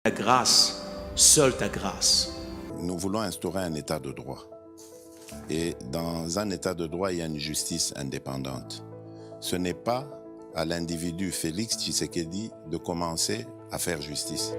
Ta grâce, seule ta grâce. Nous voulons instaurer un état de droit. Et dans un état de droit, il y a une justice indépendante. Ce n'est pas à l'individu Félix Tshisekedi de commencer à faire justice.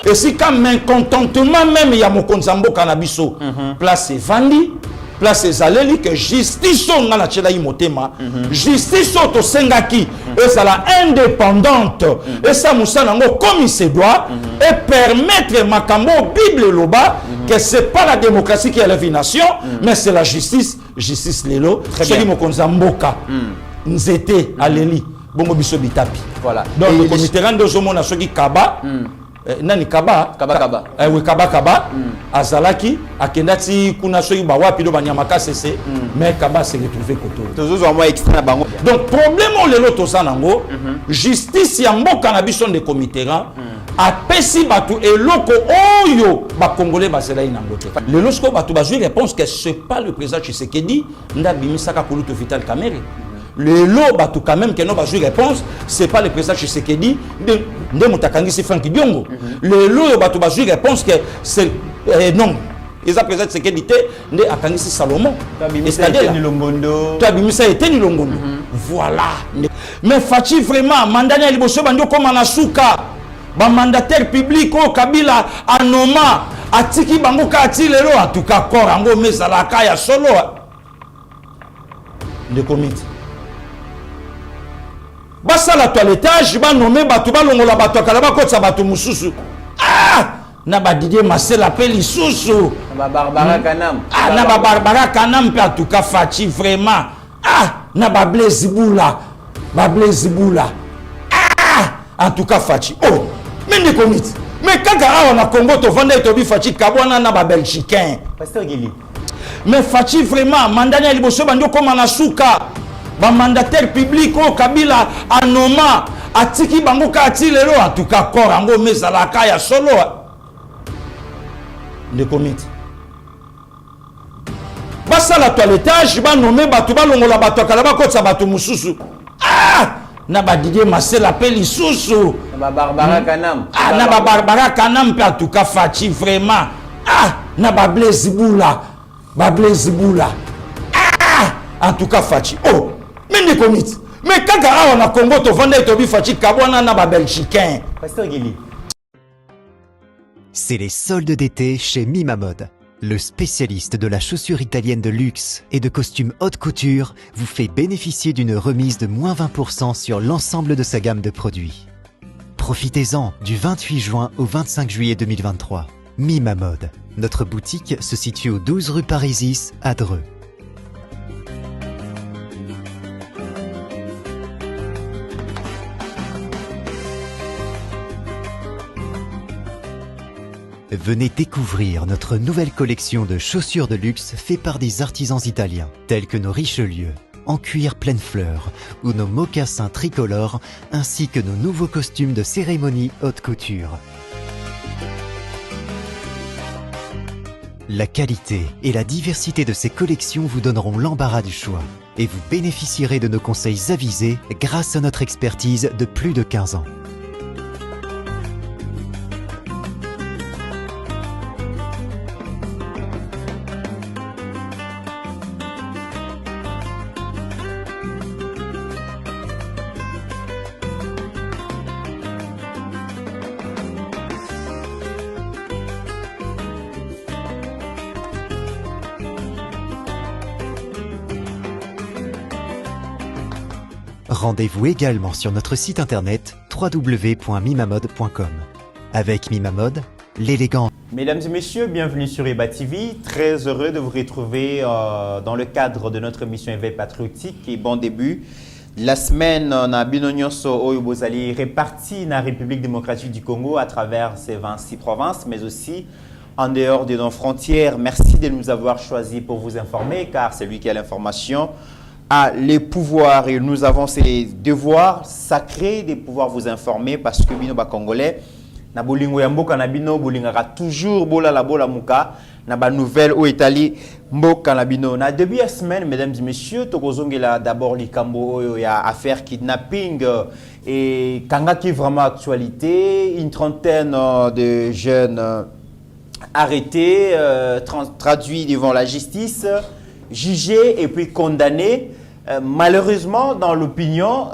Et si quand même contentement même il y a mon konzambo canabiso place vandi place zaleli que justice on a la chela imotema justice to sengaki et ça la indépendante et ça musana ngo comme il se doit et permettre makambo Bible loba que c'est pas la démocratie qui élève une nation mais c'est la justice lelo celui mon konzamboka nzete aleli bongo biso bitapi voilà donc le comité rando zomona soki kaba nani kaba oui kaba azalaki akendati kuna soki ba wapi do banyamaka cessé mais kaba s'est retrouvé koto toujours moi extra bango donc problème on lelo to sanango justice ya mboka na biso de comité ran apesi batu eloko oyo ba congolais basela inango te lelo sko batu bazui réponse que c'est pas le président Tshisekedi ndabimisaka kuluto Vital Kamerhe. Le lot, tout quand même, que nous avons réponse, c'est pas le président Tshisekedi, de Moutakangisi Franck Diongo. Le lot, tout avons réponse que c'est non. Ils ont président Tshisekedi, de Akangisi Salomon. C'est-à-dire, tu as mis ça été ni Longondo. Voilà. Mais Fachi vraiment, Mandania Liboso Bandio comme Anasuka, mandataire public, Kabila, Anoma, Atiki Bangoka Atilero, en tout cas, Korango, Mesalaka, ya solo. Le comité. Basa la toilettage, ba nommé batu ba longola batu kalaba kotsa batu mususu. Ah! Na ba Didier Massel appelle lisusu. Na ba Barbara Kanam. Ah, na ba Barbara Kanam pe en tout cas Fachi vraiment. Ah! Na ba Blaise Boula. Ba Blaise Boula. Ah! En tout cas Fachi. Oh! Mais ne comite. Mais kaka on a Congo to vendre to bi Fachi kabwana na ba Belgicain. Pasteur Gili. Mais Fachi vraiment mandania liboso bandio comme Anasuka. Mandataire public Kabila Anoma Atiki Bangoka Atilero en tout cas Korango Mesalaka ya solo le comité basa la toilettage ba nommé batu ba longola batu kalaba kotsa batu mususu ah na ba Didier Massel appelle lisusu na ba Barbara Kanam ah na ba Barbara Kanam pe en tout cas Fachi vraiment ah na ba Blaise Boula ah en tout cas Fachi oh mais ne comite. Mais quand on a Congo, to vendre to bi Fachi kabwana na ba Belgicain. Pasteur Gili. C'est les soldes d'été chez Mima Mode. Le spécialiste de la chaussure italienne de luxe et de costumes haute couture vous fait bénéficier d'une remise de moins 20% sur l'ensemble de sa gamme de produits. Profitez-en du 28 juin au 25 juillet 2023. Mima Mode. Notre boutique se situe au 12 rue Parisis à Dreux. Venez découvrir notre nouvelle collection de chaussures de luxe faite par des artisans italiens, tels que nos Richelieu, en cuir pleine fleur, ou nos mocassins tricolores, ainsi que nos nouveaux costumes de cérémonie haute couture. La qualité et la diversité de ces collections vous donneront l'embarras du choix, et vous bénéficierez de nos conseils avisés grâce à notre expertise de plus de 15 ans. Rendez-vous également sur notre site internet www.mimamode.com. Avec Mima Mode, l'élégance Mesdames et messieurs, bienvenue sur EBA TV. Très heureux de vous retrouver dans le cadre de notre émission Éveil patriotique et bon début. La semaine, on a Binonyonso Oyobozali réparti dans la République démocratique du Congo à travers ces 26 provinces, mais aussi en dehors de nos frontières. Merci de nous avoir choisis pour vous informer, car c'est lui qui a l'information, a les pouvoirs et nous avons ces devoirs sacrés de pouvoir vous informer parce que Bino Congolais, na bolingo ya mboka na bino bolingaka toujours bola la bola muka na ba nouvelle au Italie mboka na bino na début de semaine. Mesdames et messieurs, tokozongela d'abord likambo oyo ya affaire kidnapping et kanga qui vraiment actualité, une trentaine de jeunes arrêtés, traduits devant la justice, jugés et puis condamnés. Malheureusement dans l'opinion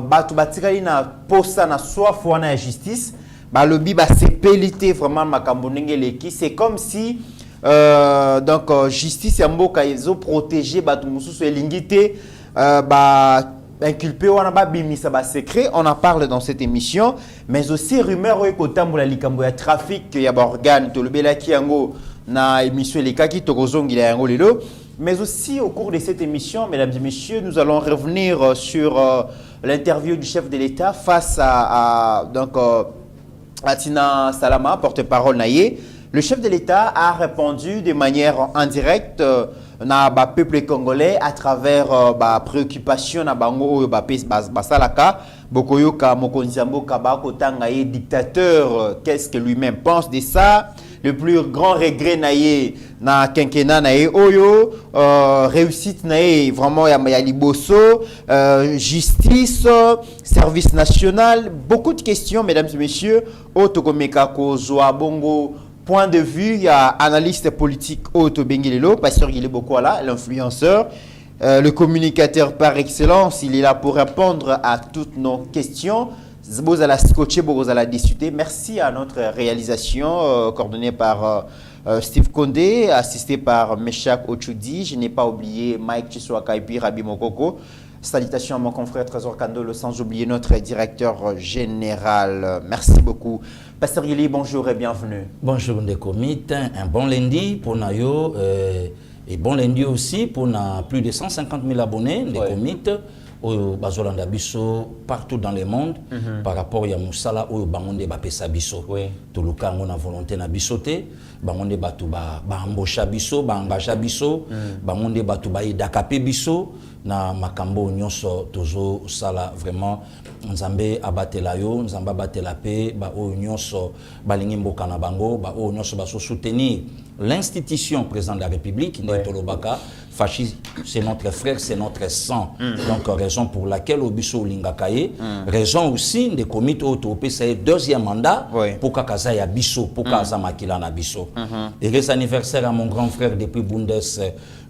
batu batikali na posa na soif wana ya justice. Balobi ba sepelité vraiment makambo ngeleki, c'est comme si donc justice ya mboka ezo protéger batu mususu elingité ba inculpé wana ba bimisa ba secret. On en parle dans cette émission, mais aussi rumeur oyo kotambola likambo ya trafic ya ba organe to lobelaki yango na émission lekaki tokozongila yango lelo. Mais aussi au cours de cette émission, mesdames et messieurs, nous allons revenir sur l'interview du chef de l'État face à donc Atina Salama, porte-parole naïe. Le chef de l'État a répondu de manière indirecte na ba peuple congolais à travers ba préoccupation na bango ba salaka bokoyoka mokonzi mboka ba kotanga ye dictateur. Qu'est-ce que lui-même pense de ça? Le plus grand regret naïe na quinquennat naïe oyo réussite naïe vraiment ya liboso, justice, service national, beaucoup de questions mesdames et messieurs. Otokomeka ko zoa bongo point de vue, il y a analyste politique Otto Benguelelo, pasteur Guilé Bokwala, l'influenceur, le communicateur par excellence. Il est là pour répondre à toutes nos questions. Bozala scotché, Bozala discuter. Merci à notre réalisation coordonnée par Steve Kondé, assisté par Meshak Ochudi. Je n'ai pas oublié Mike Chiswaka et puis Rabi Mokoko. Salutations à mon confrère Trésor Kandolo, sans oublier notre directeur général. Merci beaucoup. Pasteur Guili, bonjour et bienvenue. Bonjour des comites, un bon lundi pour Nayo et bon lundi aussi pour plus de 150 000 abonnés des comites au Bazolanda Bisso partout dans le monde par rapport à Moussala ou Bangonde Bapesa Bisso. Tout le cas, on a volonté na bisoté, Bangonde Batuba, Bambocha Bisso, Bangaja Bisso, Bangonde Batuba Dakape Bisso. Na makambo nyonso tozo sala vraiment nzambe abatela yo nzamba batela pe ba o nyonso balingi mboka na bango ba o nyonso ba soutenir l'institution président de la République Ndetolobaka fasciste, c'est notre frère, c'est notre sang. Donc raison pour laquelle Obiso Lingakaye, raison aussi des comités autopé c'est deuxième mandat pour Kakaza ya Bisso, pour Kaza Makila na Bisso. Et les anniversaire à mon grand frère depuis Bundes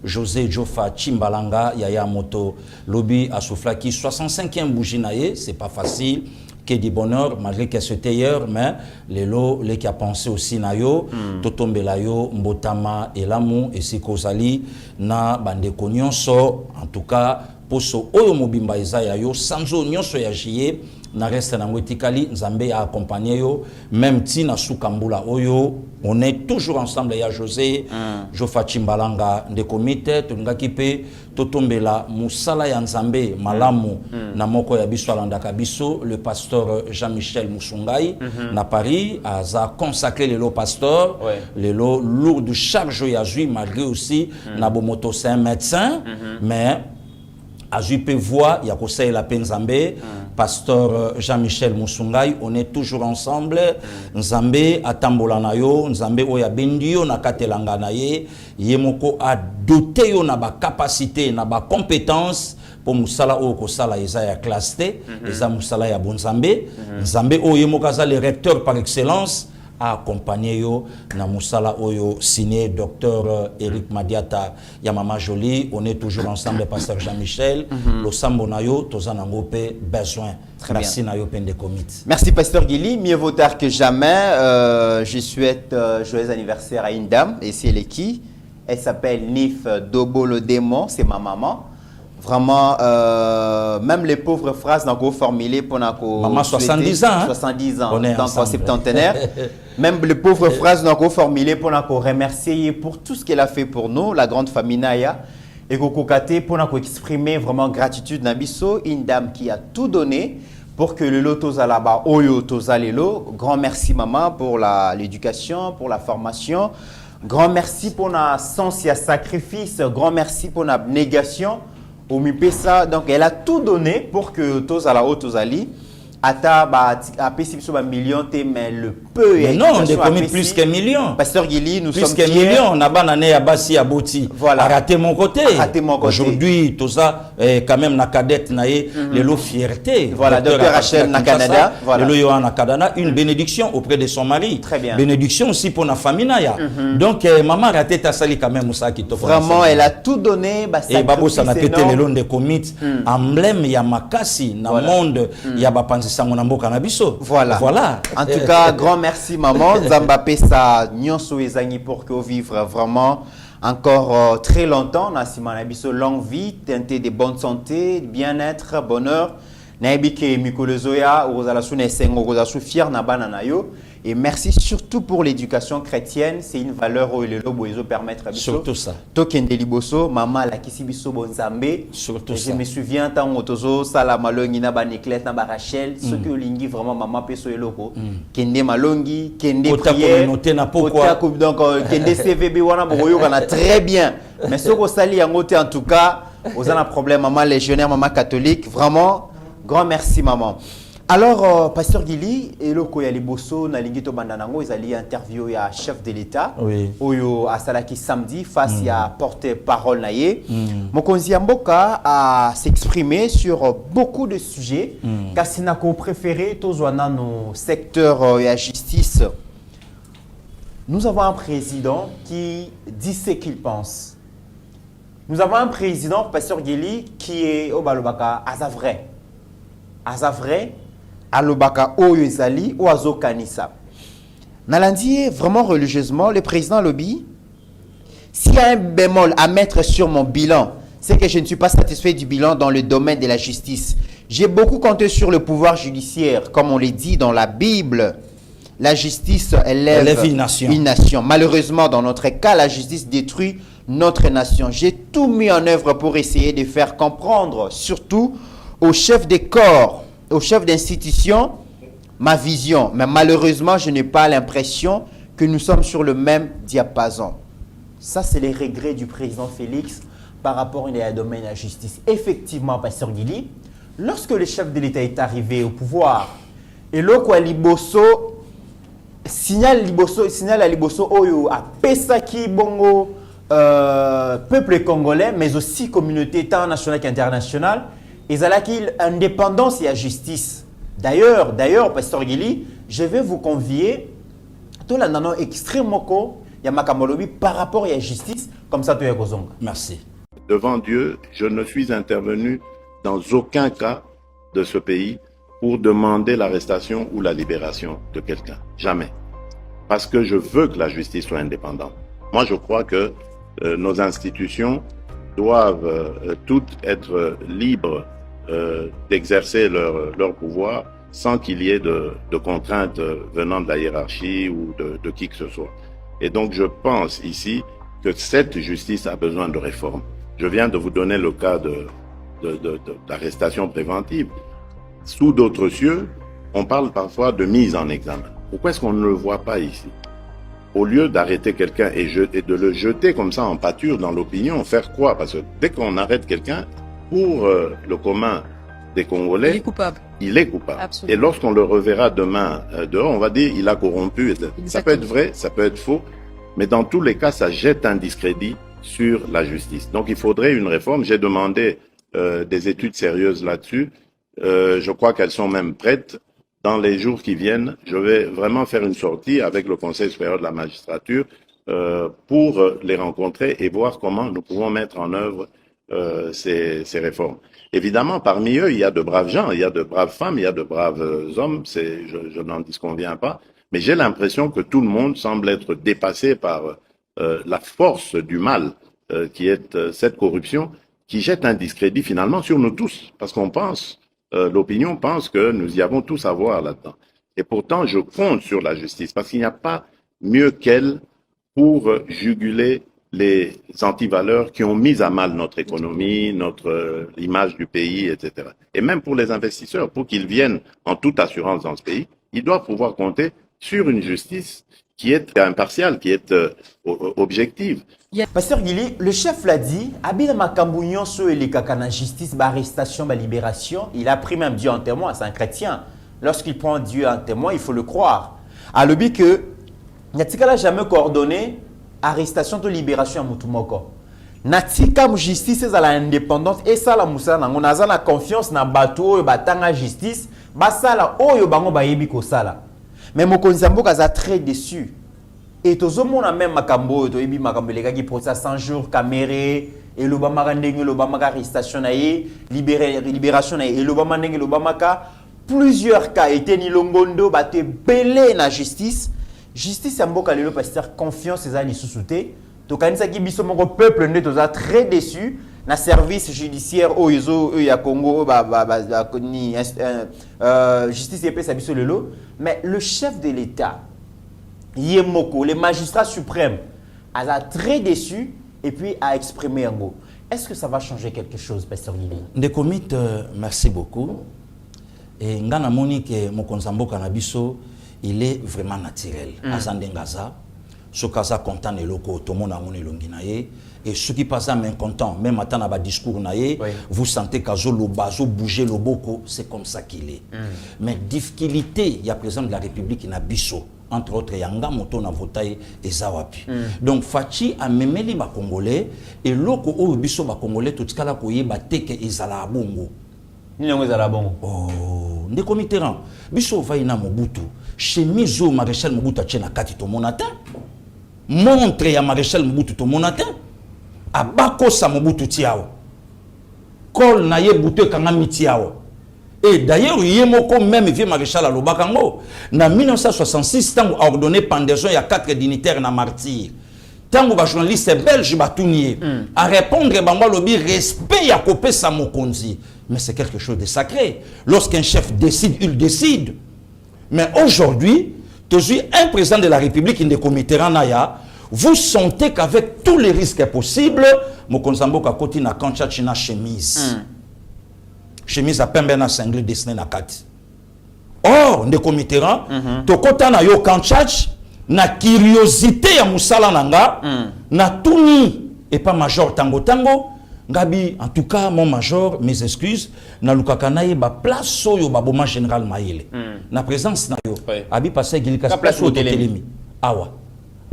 José Jofa Chimbalanga Yaya Moto Lobby à Souflaki 65e Bouginaye, c'est pas facile que du bonheur malgré que c'était hier, mais les qui a pensé aussi nayo totombe layo mbotama elamu et sikozali na bande konyonso en tout cas poso oyo mobimba ezaya yo sanzo nyonso ya jié na reste na ngwetikali nzambe a accompagné yo même tina sukambula oyo on est toujours ensemble ya José Jofa Chimbalanga de comité tungaki pe totombela musala ya nzambe malamu na moko ya biso alandaka biso le pasteur Jean-Michel Musungai na Paris a consacré le pasteur le lourd de charge ya jui malgré aussi na bomoto c'est un médecin mais Azupe voix, il y a conseil la Penzambe, pasteur Jean-Michel Musungai, on est toujours ensemble. Nzambe atambola na yo, Nzambe oya bendio na katelanga na ye, yemoko a doté yo na ba capacité, na ba compétence pour musala o ko sala Isaiah classe T, eza musala ya bonzambe, Nzambe o yemoko za le recteur par excellence. A accompagné yo na musala oyo signé docteur Eric Madiata ya Mama Jolie. On est toujours ensemble pasteur Jean-Michel lo sambo na yo tozana ngope besoin. Merci na yo pende comité. Merci pasteur Guili, mieux vaut tard que jamais. Je souhaite joyeux anniversaire à une dame et c'est qui? Elle s'appelle Nif Dobo le démon, c'est ma maman. Vraiment, même les pauvres phrases n'ont pas formulées pour maman 70 ans. 70 ans, on est donc en septentenaire. Même les pauvres phrases nous avons formulées pour nous remercier pour tout ce qu'elle a fait pour nous, la grande famille Naya. Et Kokokate pour nous exprimer vraiment gratitude Nabiso, une dame qui a tout donné pour que le lot Tozalaba Oyo Tozalelo. Grand merci maman pour l'éducation, pour la formation. Grand merci pour notre sens et sacrifice. Grand merci pour notre négation. Au Mipesa, donc elle a tout donné pour que Tozala O Tozali. Ata a payé sur un million, mais le peu. Mais non, on a commis plus qu'un million. Pasteur Guili, nous sommes plus qu'un million. On a banane à Bassi à Boti. Voilà. A raté mon côté. Raté mon côté. Aujourd'hui, tout ça, quand même, na cadette naé, les lots fierté. Voilà, docteur Rachel na Canada. Voilà. Le lots na Canada, une bénédiction auprès de son mari. Très bien. Bénédiction aussi pour la famille naya. Donc, maman raté ta sali quand même, ça qui te vraiment, elle a tout donné. Et Babo, ça n'a pété les lots de commit. Emblème, il y a Makasi, dans le monde, il y a Bapanzi. Voilà. Voilà. En tout cas, grand merci maman. Zambapé sa nyonso ezangi pour que vous vivre vraiment encore très longtemps. Nasima Nabiso longue vie, teintée de bonne santé, bien-être, bonheur. Naibike Mikolozoya, Ozalasu Nesengo, Ozasu fier Nabana Nayo. Et merci surtout pour l'éducation chrétienne. C'est une valeur où le lobo permettre à surtout ça. Token de Liboso, maman la kisibiso bonzambe. Surtout ça. Je me souviens tant otozo sala malongi na baniklet na barachel. Ce que lingi vraiment maman peso eloko. Kende malongi, kende prière. Donc kende CVB wana boyo kana très bien. Mais ce que sali yangote en tout cas, aux un problème maman légionnaire, maman catholique, vraiment grand merci maman. Alors, Pasteur Guili, eloko ya liboso na lingito bandanango, ils allaient interview ya chef de l'État. Oui. Oyo asalaki samedi face à porte-parole naye. Mokonzi Mboka a s'exprimé sur beaucoup de sujets. Kasinako préféré tozwana no secteur ya justice. Nous avons un président qui dit ce qu'il pense. Nous avons un président, Pasteur Guili, qui est au balobaka azavre. Azavre. Alobaka Oyo Ezali ou Azo Kanisa. Nalandi, vraiment religieusement, le président Lobby, s'il y a un bémol à mettre sur mon bilan, c'est que je ne suis pas satisfait du bilan dans le domaine de la justice. J'ai beaucoup compté sur le pouvoir judiciaire, comme on le dit dans la Bible. La justice élève une nation. Malheureusement, dans notre cas, la justice détruit notre nation. J'ai tout mis en œuvre pour essayer de faire comprendre, surtout aux chefs des corps, au chef d'institution, ma vision. Mais malheureusement, je n'ai pas l'impression que nous sommes sur le même diapason. Ça, c'est les regrets du président Félix par rapport au domaine de la justice. Effectivement, Pasteur Guili, lorsque le chef de l'État est arrivé au pouvoir, et l'Okwa Liboso signale à Liboso Oyo à Pesaki Bongo, peuple congolais, mais aussi communauté internationale qu'internationale, ils ont l'indépendance et la justice. D'ailleurs, Pasteur Guili, je vais vous convier tout l'annonce extrêmement par rapport à la justice, comme ça, tu es Kozonga. Merci. Devant Dieu, je ne suis intervenu dans aucun cas de ce pays pour demander l'arrestation ou la libération de quelqu'un. Jamais. Parce que je veux que la justice soit indépendante. Moi, je crois que nos institutions doivent toutes être libres d'exercer leur pouvoir sans qu'il y ait de contraintes venant de la hiérarchie ou de qui que ce soit. Et donc je pense ici que cette justice a besoin de réforme. Je viens de vous donner le cas d'arrestation préventive. Sous d'autres cieux, on parle parfois de mise en examen. Pourquoi est-ce qu'on ne le voit pas ici? Au lieu d'arrêter quelqu'un et de le jeter comme ça en pâture dans l'opinion, faire quoi? Parce que dès qu'on arrête quelqu'un, pour le commun des Congolais, il est coupable. Il est coupable. Absolument. Et lorsqu'on le reverra demain dehors, on va dire il a corrompu. Exactement. Ça peut être vrai, ça peut être faux, mais dans tous les cas, ça jette un discrédit sur la justice. Donc il faudrait une réforme. J'ai demandé des études sérieuses là-dessus. Je crois qu'elles sont même prêtes. Dans les jours qui viennent, je vais vraiment faire une sortie avec le Conseil supérieur de la magistrature pour les rencontrer et voir comment nous pouvons mettre en œuvre ces réformes. Évidemment, parmi eux, il y a de braves gens, il y a de braves femmes, il y a de braves hommes, je n'en disconviens pas, mais j'ai l'impression que tout le monde semble être dépassé par la force du mal qui est cette corruption, qui jette un discrédit finalement sur nous tous, parce qu'on pense, l'opinion pense que nous y avons tous à voir là-dedans. Et pourtant, je compte sur la justice parce qu'il n'y a pas mieux qu'elle pour juguler les antivaleurs qui ont mis à mal notre économie, notre image du pays, etc. Et même pour les investisseurs, pour qu'ils viennent en toute assurance dans ce pays, ils doivent pouvoir compter sur une justice qui est impartiale, qui est objective. Pasteur Guili, le chef l'a dit, Abina Makambouignon sur les kakana justice, arrestation, libération, il a pris même Dieu en témoin, c'est un chrétien. Lorsqu'il prend Dieu en témoin, il faut le croire. À l'objet que, il n'y a jamais coordonné arrestation de libération à Moutoumoko. Natika justice est indépendante et ça la moussa on a la confiance na bateau batanga justice basala oyo bango bayebi ko sala. Mais Mokonzamboka a très déçu. Et tout le monde a même makambo to yebi makambo les gars qui procès 100 jours caméré et l'Obama ndenge l'Obama arrestation naé libération naé et l'Obama ndenge l'Obama plusieurs cas étaient ni longondo baté belé na justice. Justice Mboka lelo pasteur confiance ezali sous-souté to kanisa ki biso moko peuple ne toza très déçu na service judiciaire oyo ya Congo ni justice epesa biso lelo mais le chef de l'État Yemoko les magistrats suprêmes a très déçu et puis a exprimé un mot. Est-ce que ça va changer quelque chose pasteur Guili? Ndekomit merci beaucoup et ngana moni ke Mokonzamboka na biso il est vraiment naturel. Azandengaza, ce kaza content et loko, tout le monde a mon elonginaye. Et ceux qui passent à content, même à un discours naye, vous sentez qu'azo le bazo bouger le boko, c'est comme ça qu'il est. Mais difficulté, il y a président de la République qui n'a biso. Entre autres, Yanga Moto na votaye et Zawapi. Donc, Fachi a memé les Congolais et loko ou biso ba Congolais tout ce qu'ala koye ba teke ezala bongo. Ni n'ongo ezala bongo. Oh, ndeko Mitterrand, biso va ina Mobutu. Chemise au maréchal Mobutu a na kati to monata. Montre ya maréchal Mobutu to monata. Abako sa Mobutu tiao. Kol na ye bute kanga mitiao. Et d'ailleurs, Yemoko même vieux maréchal à Lobakango. Na 1966, tant a ordonné pendaison, il y a 4 dignitaires na martyr. Tant que journaliste belge batunier à répondre bamba lobi respect ya kopé sa mokonzi. Mais c'est quelque chose de sacré. Lorsqu'un chef décide, il décide. Mais aujourd'hui, tu es un président de la République in de comité Ranaya, vous sentez qu'avec tous les risques possibles, Mokonzamboka koti na kancha china chemise. Chemise à pembe na single dessiné na kati. Or, de comité to kota na yo kanchach na curiosité ya musala nanga na tuni et pas major tango tango. Ngabi, en tout cas, mon major, mes excuses, na lukakanaye ba place yo ba boma général Maïle. Na présence na yo. Abi passé gilika place au Télémi. Awa.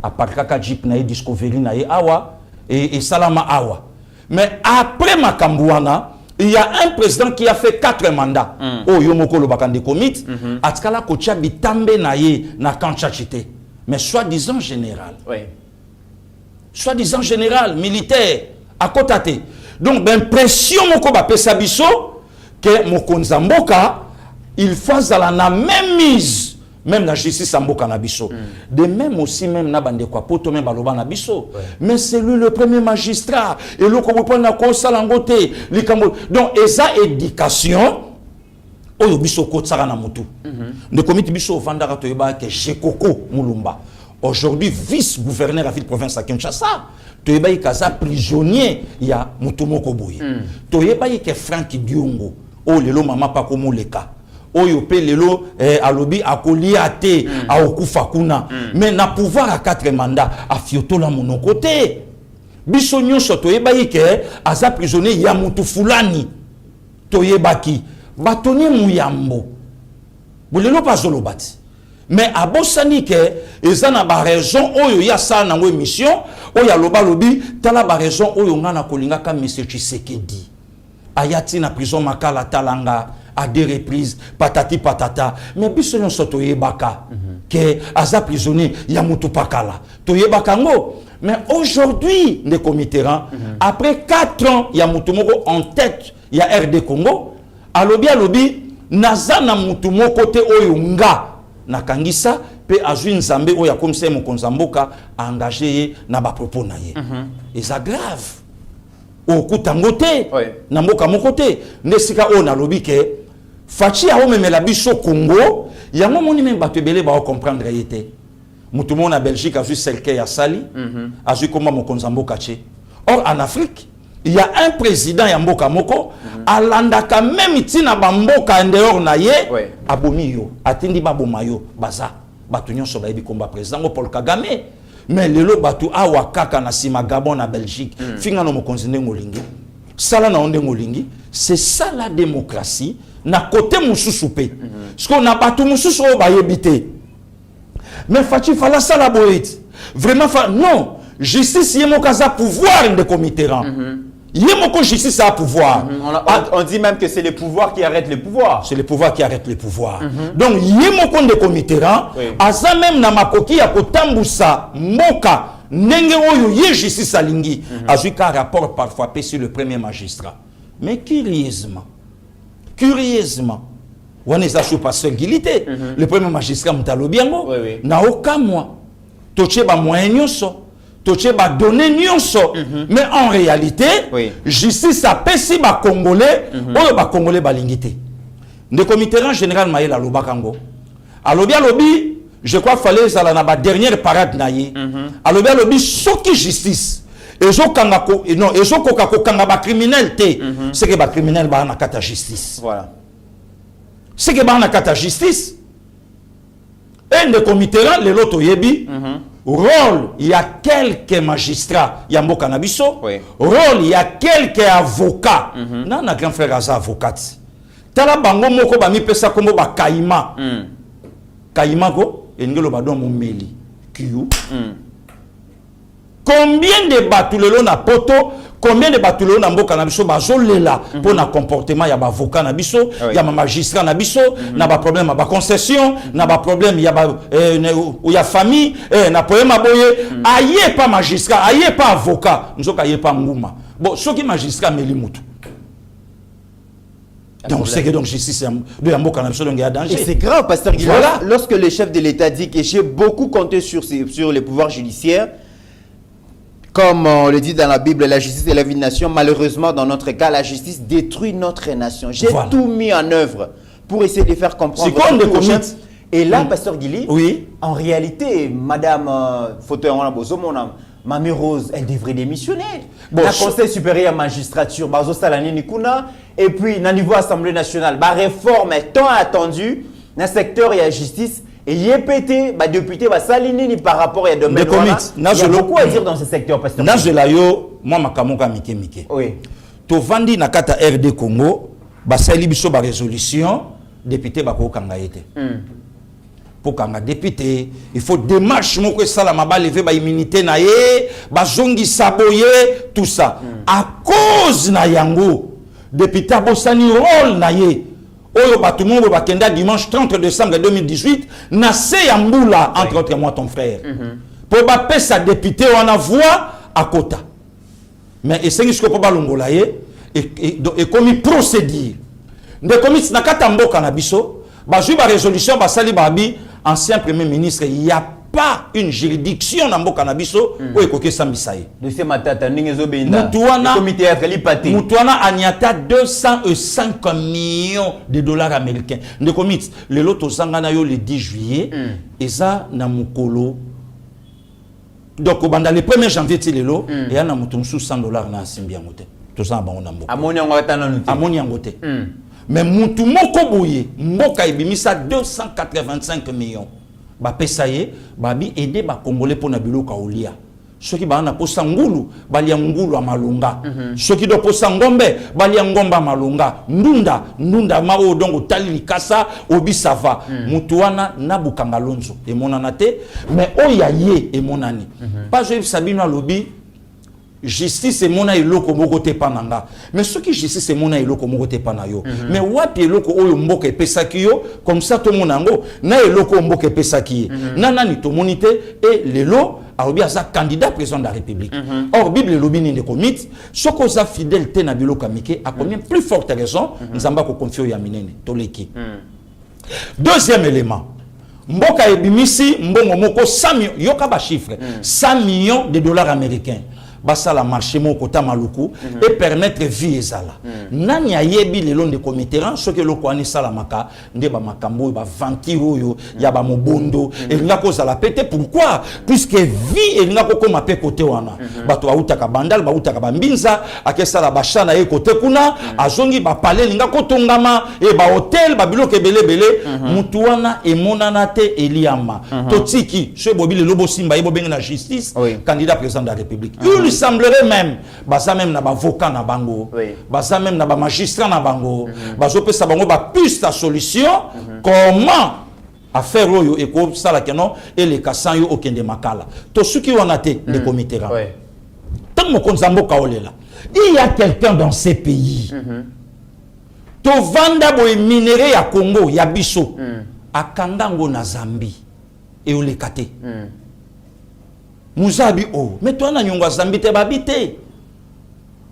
A parkaka jeep na Discovery na awa et salama awa. Mais après Makambouana, il y a un président qui a fait 4 mandats. Oh yomoko lo bakande komit, atkala kocha bitambe na na kanchachite. Mais soi-disant général. Soi-disant général militaire à Kotate. Donc, l'impression que Mokonzamboka, il fasse la même mise, même la justice Samboka Nabiso. De même aussi, même Nabande kwa poto même Baloba Nabiso. Mais c'est lui le premier magistrat. Et le Kobopan na Kosalangote. Donc, et ça, éducation, Oyo Biso Kotsara Namutu. Le comité Biso Vandara Toyoba, que Jekoko Moulumba. Aujourd'hui, vice-gouverneur à ville province à Kinshasa. Toyeba kaza prisonnier ya Mutomoko Boye. Toyeba ke Frank Diongo. O lelo mama pa komo leka. O yope lelo alobi akoliate a okufa kuna. Mais na pouvoir à 4 mandats a fiotola mono côté. Biso nyonso toyeba ke aza prisonnier ya mutu fulani. Toyeba ki batoni muyambo. Bolelo pa zolobati. Mais à Bossani que ezana ba raison oyo ya sa na ngo émission oyo loba lobi tala ba raison oyo ngana kolinga ka monsieur Tshisekedi ayati na prison makala talanga à 2 reprises patati patata mais biso nyonso to yebaka que aza prisonnier ya mutu pakala to yebaka ngo mais aujourd'hui le comité après 4 ans ya mutu moko en tête ya RD Congo alobi nazana mutu moko côté oyo nga na kangisa pe azui nzambe oya comme c'est Mokonzamboka engagé na ba propos na ye. Et ça grave. Au kutangote na mboka mokote nesika o na lobi ke Fachi a omemela biso Congo, yango moni même bato ebele ba comprendre yete. Mutu mona Belgique a vu Selke ya Sali, a vu comment mokonza mboka che. Or en Afrique, il y a un président ya mboka moko, alandaka même itina ba mboka en dehors na ye, abomi yo, atindi ba bomayo, baza, bato nyonso ba yebi komba président Paul Kagame. Mais lelo bato awa kaka na sima Gabon na Belgique, finga no mokonzi ngolingi. Sala na onde ngolingi, c'est ça la démocratie. Na côté mususu pe. Parce qu'on a bato mususu o ba yebite. Mais Fachi fala sala boit. Vraiment non, justice yemo kaza pouvoir de Komitera. Yemo justice a pouvoir. On dit même que c'est le pouvoir qui arrête le pouvoir. C'est le pouvoir qui arrête le pouvoir. Donc yemo kon de Komitera, asa même na makoki ya kotambusa mboka nenge oyo ye justice alingi. Azui ka rapport parfois pe sur le premier magistrat. Mais curieusement, on est à sous pasteur Gilité, le premier magistrat Mtalobiango, na aucun mois, toche ba moyen nyonso, toche ba donné nyonso, mais en réalité, justice a pesi ba Congolais, oyo ba Congolais ba lingité. Le comité général Maël Alobakango, alobi, je crois fallait ça la ba dernière parade naïe, alobi soki justice. Ezo kangako non ezo kokako kangaba criminel te c'est que ba criminel ba na kata justice voilà c'est que ba na kata justice et le comité le loto yebi rôle il y a quelques magistrats ya mboka na biso rôle il y a quelques avocats na grand frère aza avocat tala bango moko ba mi pesa kombo ba kaima kaima ko engelo ba don mo meli kiyu. Combien de batulelo na poto, combien de batulelo na mboka na biso bazolela pour na comportement ya ba avocat na biso, ya ma magistrat na biso, na ba problème ba concession, na ba problème ya ba ya famille, na problème boye, aye pas magistrat, aye pas avocat, nous aye pas nguma. Bon, ce qui magistrat meli mutu. Donc c'est que donc justice de la mboka na biso donc il y a danger. Et c'est grave pasteur Guillaume. Voilà. Lorsque le chef de l'État dit que j'ai beaucoup compté sur les pouvoirs judiciaires. Comme on le dit dans la Bible, la justice est la vie de nation. Malheureusement, dans notre cas, la justice détruit notre nation. J'ai tout mis en œuvre pour essayer de faire comprendre. C'est comme des chef. Et là, pasteur Guili, en réalité, Madame Mamie Rose, elle devrait démissionner. Bon, le Conseil supérieur magistrature, et puis, au niveau Assemblée nationale, la réforme est tant attendue dans le secteur de la justice. Et YPT, député, Salini par rapport à domaine. Il y a beaucoup à dire dans ce secteur, pasteur. Nazelayo, moi, makamoka mike. Oui. To vandi na kata RD Congo, basali biso ba résolution, député bako kanga yete. Pour kanga député, il faut démarche moko sala maba lever ba immunité na ye, ba zongi saboye, tout ça. À cause na yango, député bosani rôle na ye. Oyo batumongo bakenda dimanche 30 décembre 2018 na se yambula entre autres moi ton frère pour ba pesa député on a voix à quota mais esengi siko po balongola ye et comme procédure de commis na kata mboka na biso bazui ba résolution basali babi ancien premier ministre il y a pas une juridiction na mboka na biso oyo koke sambisa ye de ce matata ningezo benda comité akrelipate mutuana anyata 205 millions de dollars américains de commit le loto sangana yo le 10 juillet et ça na mukolo donc au banda le 1er janvier ti lelo et na mutu sous 100 dollars na simbi ngote to ça bango na mboka amoni yango atana nuti amoni ngote mais mutu moko boye mboka ibimisa 285 millions ba pesaye babi aider ba congolais pour na biloka olia ceux qui ba na posa ngulu balia ngulu amalunga ceux qui do posa ngombe balia ngomba malunga ndunda mao dongo tali kasa obisava mutuana na bukanga lonzo e monana te mais oyaye e monani pas je sabino lobi justice et mona eloko moko te pananga mais ceux qui justice et mona eloko moko te panayo mais wapi eloko oyo mboka epesaki yo comme ça to monango na eloko mboka epesaki nana ni to monite et lelo arobi aza candidat président de la République or bible lobi ni de commit soko za fidélité na biloka mike a combien plus forte raison nzamba ko confio ya minene toleki deuxième élément mboka ebimisi mbongo moko 100 millions yoka ba chiffre 100 millions de dollars américains basala marché moko ta maluku et permettre vie ezala nani ayebi lelo de comité ce que loko ani sala maka nde ba makambo ba ventiro yo ya ba mobondo et nga ko sala pété pourquoi puisque vie et nga ko koma pe côté wana bato auta ka bandal ba auta ka bambinza akesala bashana e côté kuna azongi ba palais linga ko tongama e ba hôtel ba biloko belé mutu wana e monana te eliama totiki ce bobi le lobo simba e bobenga na justice candidat président de la République il semblerait même baza même na ba avocat na bango baza même na ba magistrat na bango bazo pesa bango ba piste solution comment affaire oyo et ko sala kenon et les kassan yo okende makala to suki wana te le comité ra tant mo konzambo kaolela il y a quelqu'un dans ces pays to vanda boy minerai ya Congo ya biso akangango na Zambie et olekate Muzabi oh mais toi na nyonga Zambie te babite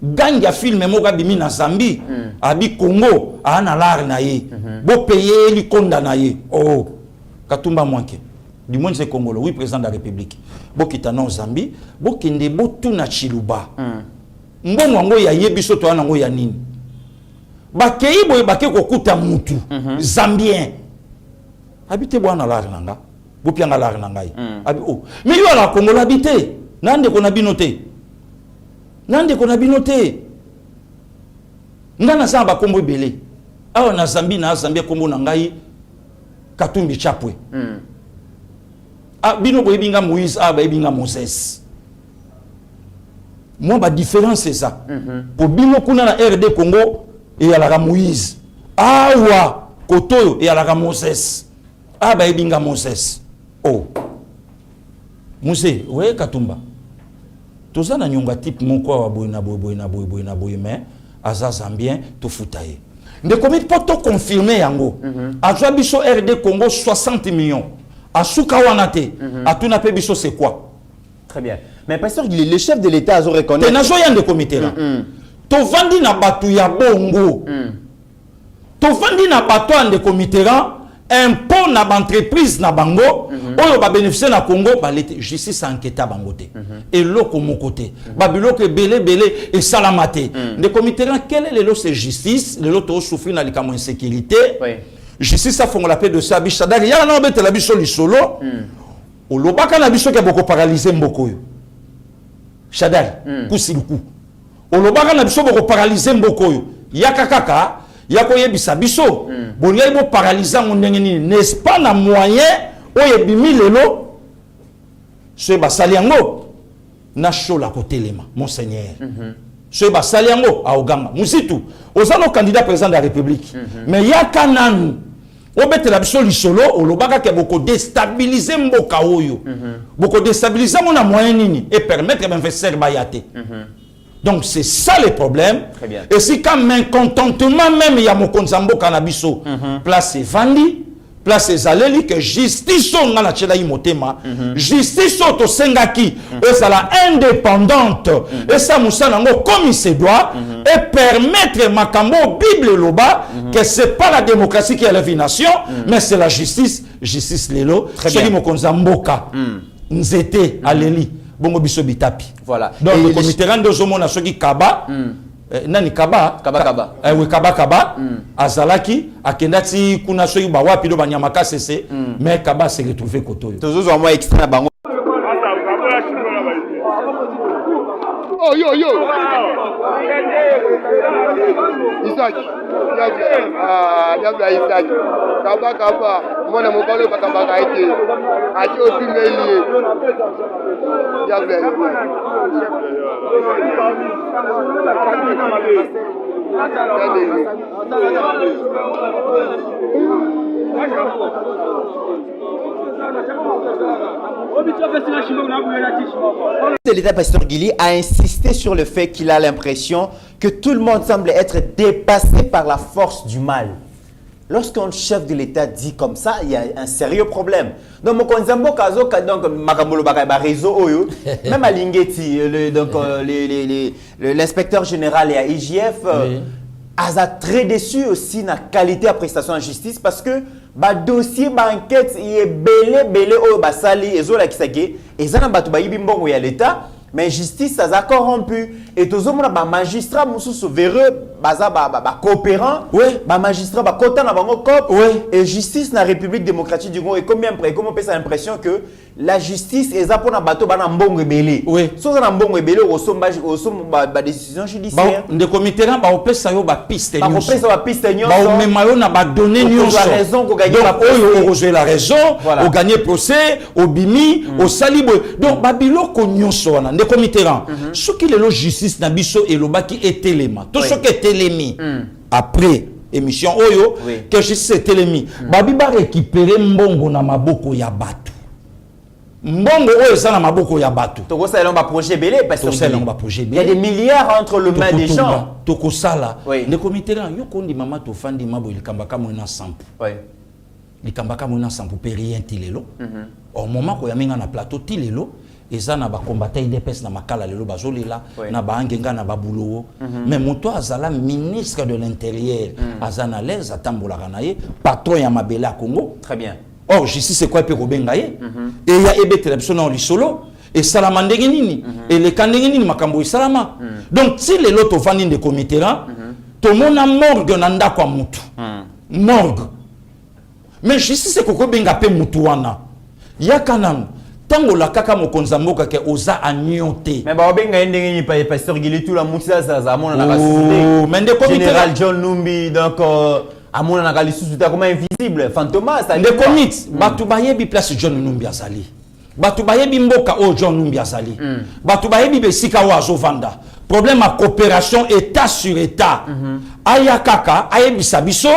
ganga film mo bimi na Zambie abi Congo ana lar na ye bo payer li konda na ye oh katumba mwanke du moins c'est Congolo oui président de la République bo kitana Zambie bo kende bo tuna chiluba mbongo ngo ya yebiso to ana ngo ya nini bakei boye bake kokuta mutu Zambien habite bwana lar nanga bo pianga lar nanga abi oh mais yo la Congo habite nande ko na binote nande ko na binote ngana sa ba kombo belé awa na Zambie kombo na ngai Katumbi Chapwe bino boye binga Moïse ba binga Moses moi ba différence c'est ça pour bino kuna na RD Congo et ya la Moïse awa kotoyo et ya la Moses ba binga Moses oh Mose ouais Katumba toza na nyonga type moko wa boy na boy mais aza Zambien to futaye de combien de poto confirmé yango azwa biso RD Congo 60 millions asuka wana te atuna pe biso c'est quoi très bien mais pasteur le chef de l'état a reconnaître te nazo yande comité là to vandi na batu ya bongo to vandi na batu ande comité là impôt na entreprise na bango oyo ba bénéficier na Congo ba l'été justice enquêta bango te et loko mon côté ba biloko belé et salamate de comité là quel est le c'est justice le lot souffrir na likamo insécurité justice a font la paix de ça bichadari ya na bete la biso li solo o lobaka na biso ke boko paralyser mboko yo shadari kusiluku o lobaka na biso boko paralyser mboko yo yaka kaka yako yebisa biso bonia ibo paralyser ndenge nini n'est-ce pas na moyen oye bimi lelo ce basali yango na shola kotelema monseigneur ce basali yango a oganga musitu ozalo candidat président de la République mais yaka nanu obetela biso lisolo olobaka ke boko déstabiliser mboka oyo boko déstabiliser mona moyen nini et permettre d'investir bayate donc c'est ça le problème. Et si quand mécontentement même il y a mon konzambo canabiso place vandi place zaleli que justice on na chela imotema justice to sengaki et ça la indépendante et ça musana ngo comme il se doit et permettre makambo Bible loba que c'est pas la démocratie qui élève une nation mais c'est la justice lelo chez mon konzamboka nzete aleli bongo biso bitapi voilà donc le comité rando zomona soki kaba nani kaba oui kaba azalaki akendati kuna soki ba wapi do banyamaka cc mais kaba s'est retrouvé kotoyo tozo zo moi extra bango oh yo Isaac Diable Isaac Kaba mwana mokolo bakaba kaite ati otumeli Diable L'État pasteur Guili a insisté sur le fait qu'il a l'impression que tout le monde semble être dépassé par la force du mal. Lorsqu'un chef de l'État dit comme ça, il y a un sérieux problème. Donc, même à Lingeti, l'inspecteur général et à IGF, a très déçu aussi la qualité de prestation en justice parce que le dossier d'enquête est belé au basali et zola kisake et ça n'a pas tout baïbi mbongo ya l'État mais justice ça a corrompu et tous les magistrats mususu véreux baza ba coopérant ba magistrat ba kota na bango cop et justice na République démocratique du Congo et comment on peut ça l'impression que la justice est pour na bato bana mbongo ebele so na mbongo ebele osomba ba décision judiciaire de comité ba opesa yo ba piste ba opesa ba piste nyonso ba omema yo na ba donner nyonso la raison ko gagner la procès la raison au gagner procès au bimi au salibo donc ba biloko nyonso wana de comité ce qui le justice na biso elobaki etelema to ce que telemi après émission oyo que justice telemi babi ba récupérer mbongo na maboko ya bato mbongo oyo ça na maboko ya bato toko sala ba projet belé parce que il y a des milliards entre le main des gens toko sala le comité là yo kondi mama to fandi mabo ilikambaka mona sample likambaka mona sample pe rien tilelo au moment ko yamenga na plateau tilelo eza na ba combattant IDPS na makala lelo bazolela na ba angenga na babulo mais moto azala ministre de l'intérieur azana l'aise atambola kanaye patron ya mabela Congo très bien. Or, justice c'est quoi peut bengaye et il y a ebetela biso na lisolo et salama ndenge nini et le kandenge nini makambo salama donc si les loto fandi de comité là to mona morgue na ndako mutu morgue mais justice c'est koko benga pe mutu wana yakanam tango la kaka mokonza mboka ke oza anyote mais ba benga ndenge ni pasteur Gili tout la musa za mona na kasité mais de comité général John Numbi donc amona na kalisusu ta comme invisible fantomas ça le comité batu bayebi place John Numbi azali batu bayebi mboka o John Numbi azali batu bayebi besika wa azovanda problème à coopération état sur état aya kaka ayebi sabiso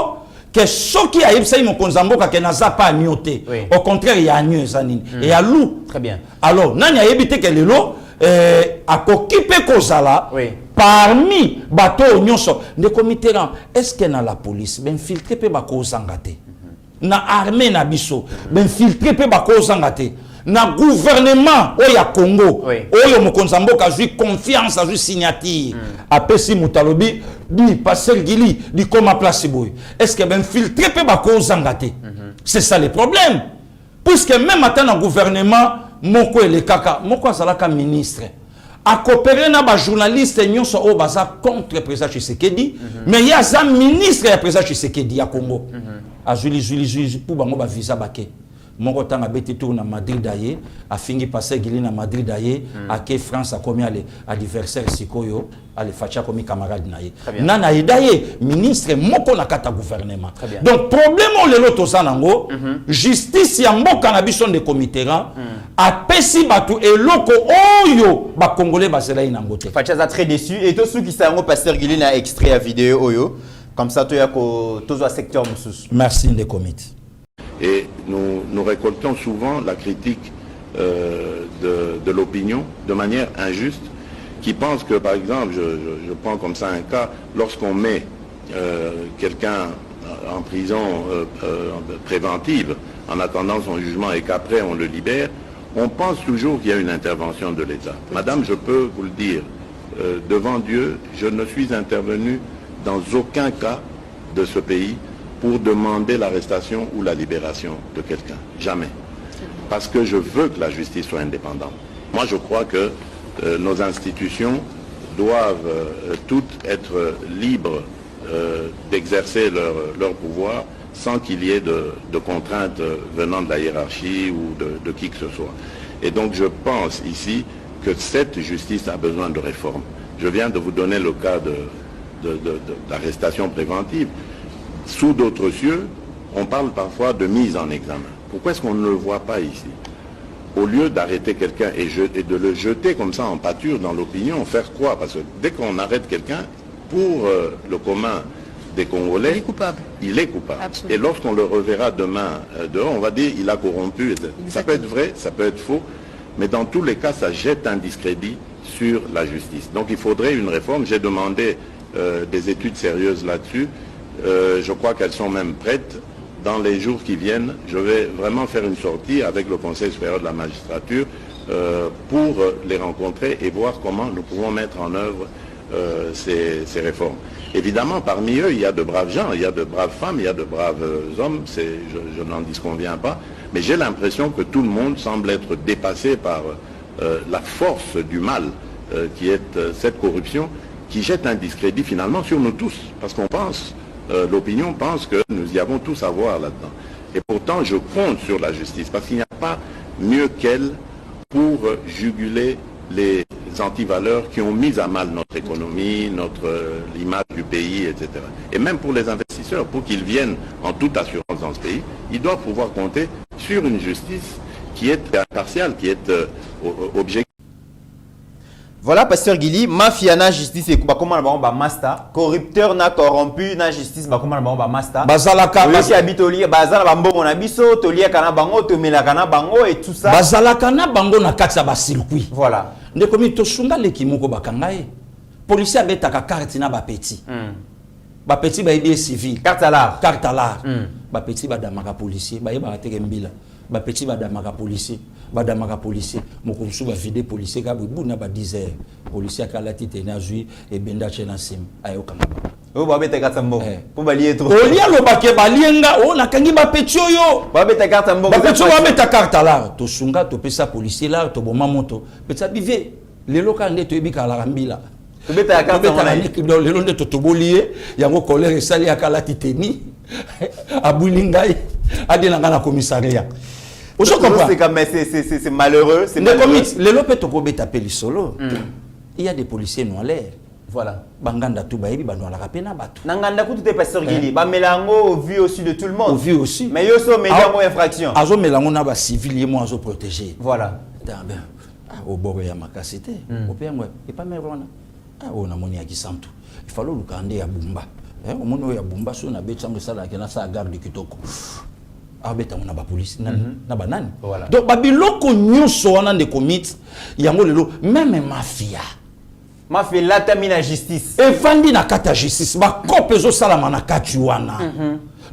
que ce qui a eu mon konzamboka que n'a pas agnoté au contraire il y a agneau zanine et à loup très bien alors nani a évité que le lot a occupé kozala parmi bateau nyonso de comité est-ce que na la police ben filtrer pe bako zangate na armée na biso ben filtrer pe bako zangate na gouvernement oya Congo oyo mokonza mboka azui confiance azui signature apesi mutalobi di passer Gili di koma place boy est-ce que ben filtrer pe bako zangate c'est ça le problème puisque même matin na gouvernement moko ele kaka moko azalaka ministre a coopérer na ba journaliste nyonso o baza contre président Tshisekedi mais il y a un ministre ya président Tshisekedi ya Congo azuli pour bango ba visa bake moko tanga beti tour na Madrid aye a fingi passer Gili na Madrid aye a ke France a commis ale adversaire sikoyo ale facha commis camarade naye nana idaye ministre moko na kata gouvernement donc problème on le loto sanango justice ya mboka na biso de comité a pesi batu eloko oyo ba congolais basela inango te facha za très déçu et tous ceux qui sango pasteur Gili na extrait à vidéo oyo comme ça to ya ko tozo secteur mususu merci de comité. Et nous récoltons souvent la critique de l'opinion de manière injuste, qui pense que, par exemple, je prends comme ça un cas, lorsqu'on met quelqu'un en prison préventive, en attendant son jugement et qu'après on le libère, on pense toujours qu'il y a une intervention de l'État. Madame, je peux vous le dire, devant Dieu, je ne suis intervenu dans aucun cas de ce pays pour demander l'arrestation ou la libération de quelqu'un. Jamais. Parce que je veux que la justice soit indépendante. Moi, je crois que nos institutions doivent toutes être libres d'exercer leur pouvoir sans qu'il y ait de contraintes venant de la hiérarchie ou de qui que ce soit. Et donc, je pense ici que cette justice a besoin de réforme. Je viens de vous donner le cas d'arrestation préventive. Sous d'autres cieux, on parle parfois de mise en examen. Pourquoi est-ce qu'on ne le voit pas ici? Au lieu d'arrêter quelqu'un et de le jeter comme ça en pâture dans l'opinion, faire quoi? Parce que dès qu'on arrête quelqu'un, pour le commun des Congolais, il est coupable. Il est coupable. Absolument. Et lorsqu'on le reverra demain dehors, on va dire il a corrompu. Ça peut être vrai, ça peut être faux, mais dans tous les cas, ça jette un discrédit sur la justice. Donc il faudrait une réforme. J'ai demandé des études sérieuses là-dessus. Je crois qu'elles sont même prêtes. Dans les jours qui viennent, je vais vraiment faire une sortie avec le Conseil supérieur de la magistrature pour les rencontrer et voir comment nous pouvons mettre en œuvre ces réformes. Évidemment, parmi eux, il y a de braves gens, il y a de braves femmes, il y a de braves hommes, je n'en disconviens pas, mais j'ai l'impression que tout le monde semble être dépassé par la force du mal qui est cette corruption, qui jette un discrédit finalement sur nous tous, parce qu'on pense, l'opinion pense que nous y avons tous à voir là-dedans. Et pourtant, je compte sur la justice, parce qu'il n'y a pas mieux qu'elle pour juguler les antivaleurs qui ont mis à mal notre économie, l'image du pays, etc. Et même pour les investisseurs, pour qu'ils viennent en toute assurance dans ce pays, ils doivent pouvoir compter sur une justice qui est impartiale, qui est objective. Voilà, pasteur Guili, mafia na justice et comment on va master, corrupteur na corrompu na justice comment on va master. Bazalaka qui habite au lit, bazala bambo on abiso, to lia kana bango, to mela kana bango et tout ça. Bazalaka na bango na kati ba circuit. Voilà. Nde komi to sunga leki moko bakangaye. Policier abetaka carte na ba petit. Ba petit ba idée civil. Carte à l'art. Carte à l'art. Ba petit ba damaka policier, ba yeba teke mbila. Ba petit ba damaka policier. Badamaka policier moko suba vide policier ka buna ba 10 heures policier ka la tite na zui et benda chena sim ayo kama o ba beta carte mbo po ba lié trop o lia lo baké ba lienga o na kangi ba petit oyo ba beta carte mbo ba petit ba beta carte là to sunga to pesa policier là to boma moto pesa bive le loka nde to ebika la rambila to beta carte na le londe to bolie yango colère sali akala titeni abulingai adina ngana commissariat. C'est malheureux. C'est malheureux. Les lopes tapé solo. Il y a des policiers noirs l'air. Voilà. Banganda tout baïbi bano la rapena batu. Nanganda tout est pasteur Guili. Ba melango au vu aussi de tout le monde. Au vu aussi. Mais yo so melango infraction. Azo melango na ba civil et moi azo protégé. Voilà. Ben au bord ya makasité. Au père moi et pas mer wana. Ah on a moni aki santu. Il fallait lukande ya bumba. Au mono ya bumba so na betsango sala ke na sa garde kitoko. Abeta na ba police na banane. Voilà. Donc babiloko nyonso wana de commit yango lelo même mafia la tamina justice e fandi na kata justice ba kopezo salama na kati wana.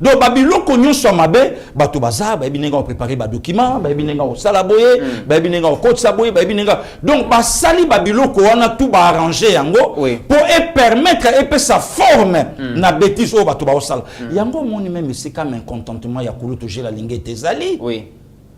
Donc babiloko nyonso mabe bato baza ba binenga o préparer ba document ba binenga o sala boye ba binenga o code saboye ba binenga donc ba sali babiloko wana tout ba arranger yango pour permettre et pe sa forme na bêtise o bato ba osala yango moni même c'est comme un contentement ya kuluto gela lingue tezali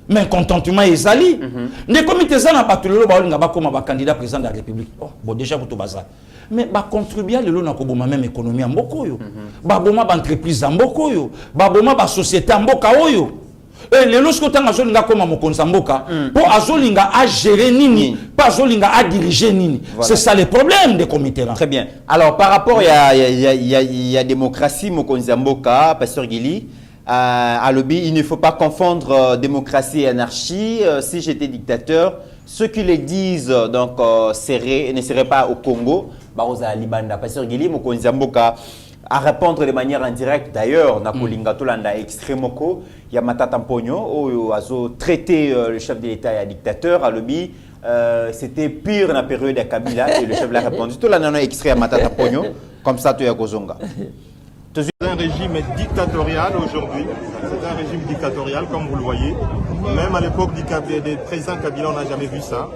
mais contentement ezali ne comité za na bato lelo ba olinga ba koma ba candidat président de la République bon déjà pour to baza mais ba contribuer lelo na ko boma même économie en mboko yo ba boma ba entreprise en mboko yo ba boma ba société en mboka oyo et lelo ce que tanga zolinga koma mokonza mboka pour azolinga a gérer nini pas azolinga a diriger nini c'est ça le problème des comités. Très bien. Alors par rapport il y a démocratie mokonza mboka pasteur Guili à lobby, il ne faut pas confondre démocratie et anarchie. Si j'étais dictateur, ceux qui le disent donc ne seraient pas au Congo. Baroza Libanda, pasteur Guili, Mokonzi Mboka, à répondre de manière indirecte. D'ailleurs, Nakolinga Tolanda Extremoko, il y a Matata Mpogno, a traité le chef de l'État et dictateur à lobby. C'était pire dans la période de Kabila et le chef l'a répondu. Tout l'année extrait à Matata Mpogno, comme ça, tu es à Gozonga. C'est un régime dictatorial aujourd'hui, c'est un régime dictatorial comme vous le voyez. Même à l'époque des présidents Kabila, on n'a jamais vu ça.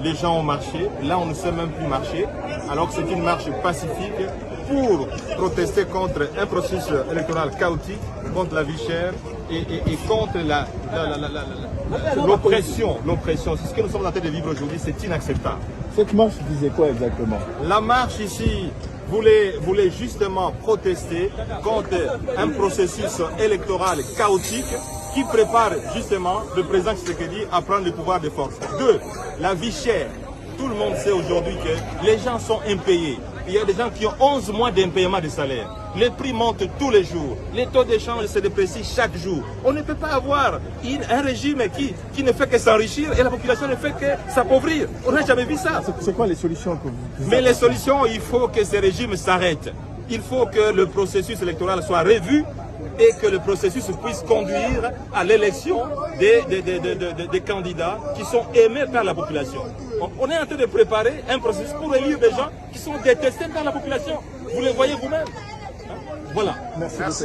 Les gens ont marché, là on ne sait même plus marcher, alors que c'est une marche pacifique pour protester contre un processus électoral chaotique, contre la vie chère et contre l'oppression. C'est ce que nous sommes en train de vivre aujourd'hui, c'est inacceptable. Cette marche disait quoi exactement? La marche ici voulait justement protester contre un processus électoral chaotique qui prépare justement le président Tshisekedi à prendre le pouvoir de force. 2. La vie chère. Tout le monde sait aujourd'hui que les gens sont impayés. Il y a des gens qui ont 11 mois d'impayement de salaire. Les prix montent tous les jours. Les taux d'échange se déprécient chaque jour. On ne peut pas avoir un régime qui ne fait que s'enrichir et la population ne fait que s'appauvrir. On n'a jamais vu ça. C'est quoi les solutions que vous Mais les solutions, il faut que ces régimes s'arrêtent. Il faut que le processus électoral soit revu et que le processus puisse conduire à l'élection des candidats qui sont aimés par la population. On est en train de préparer un processus pour élire des gens qui sont détestés par la population. Vous les voyez vous-même. Voilà. Merci.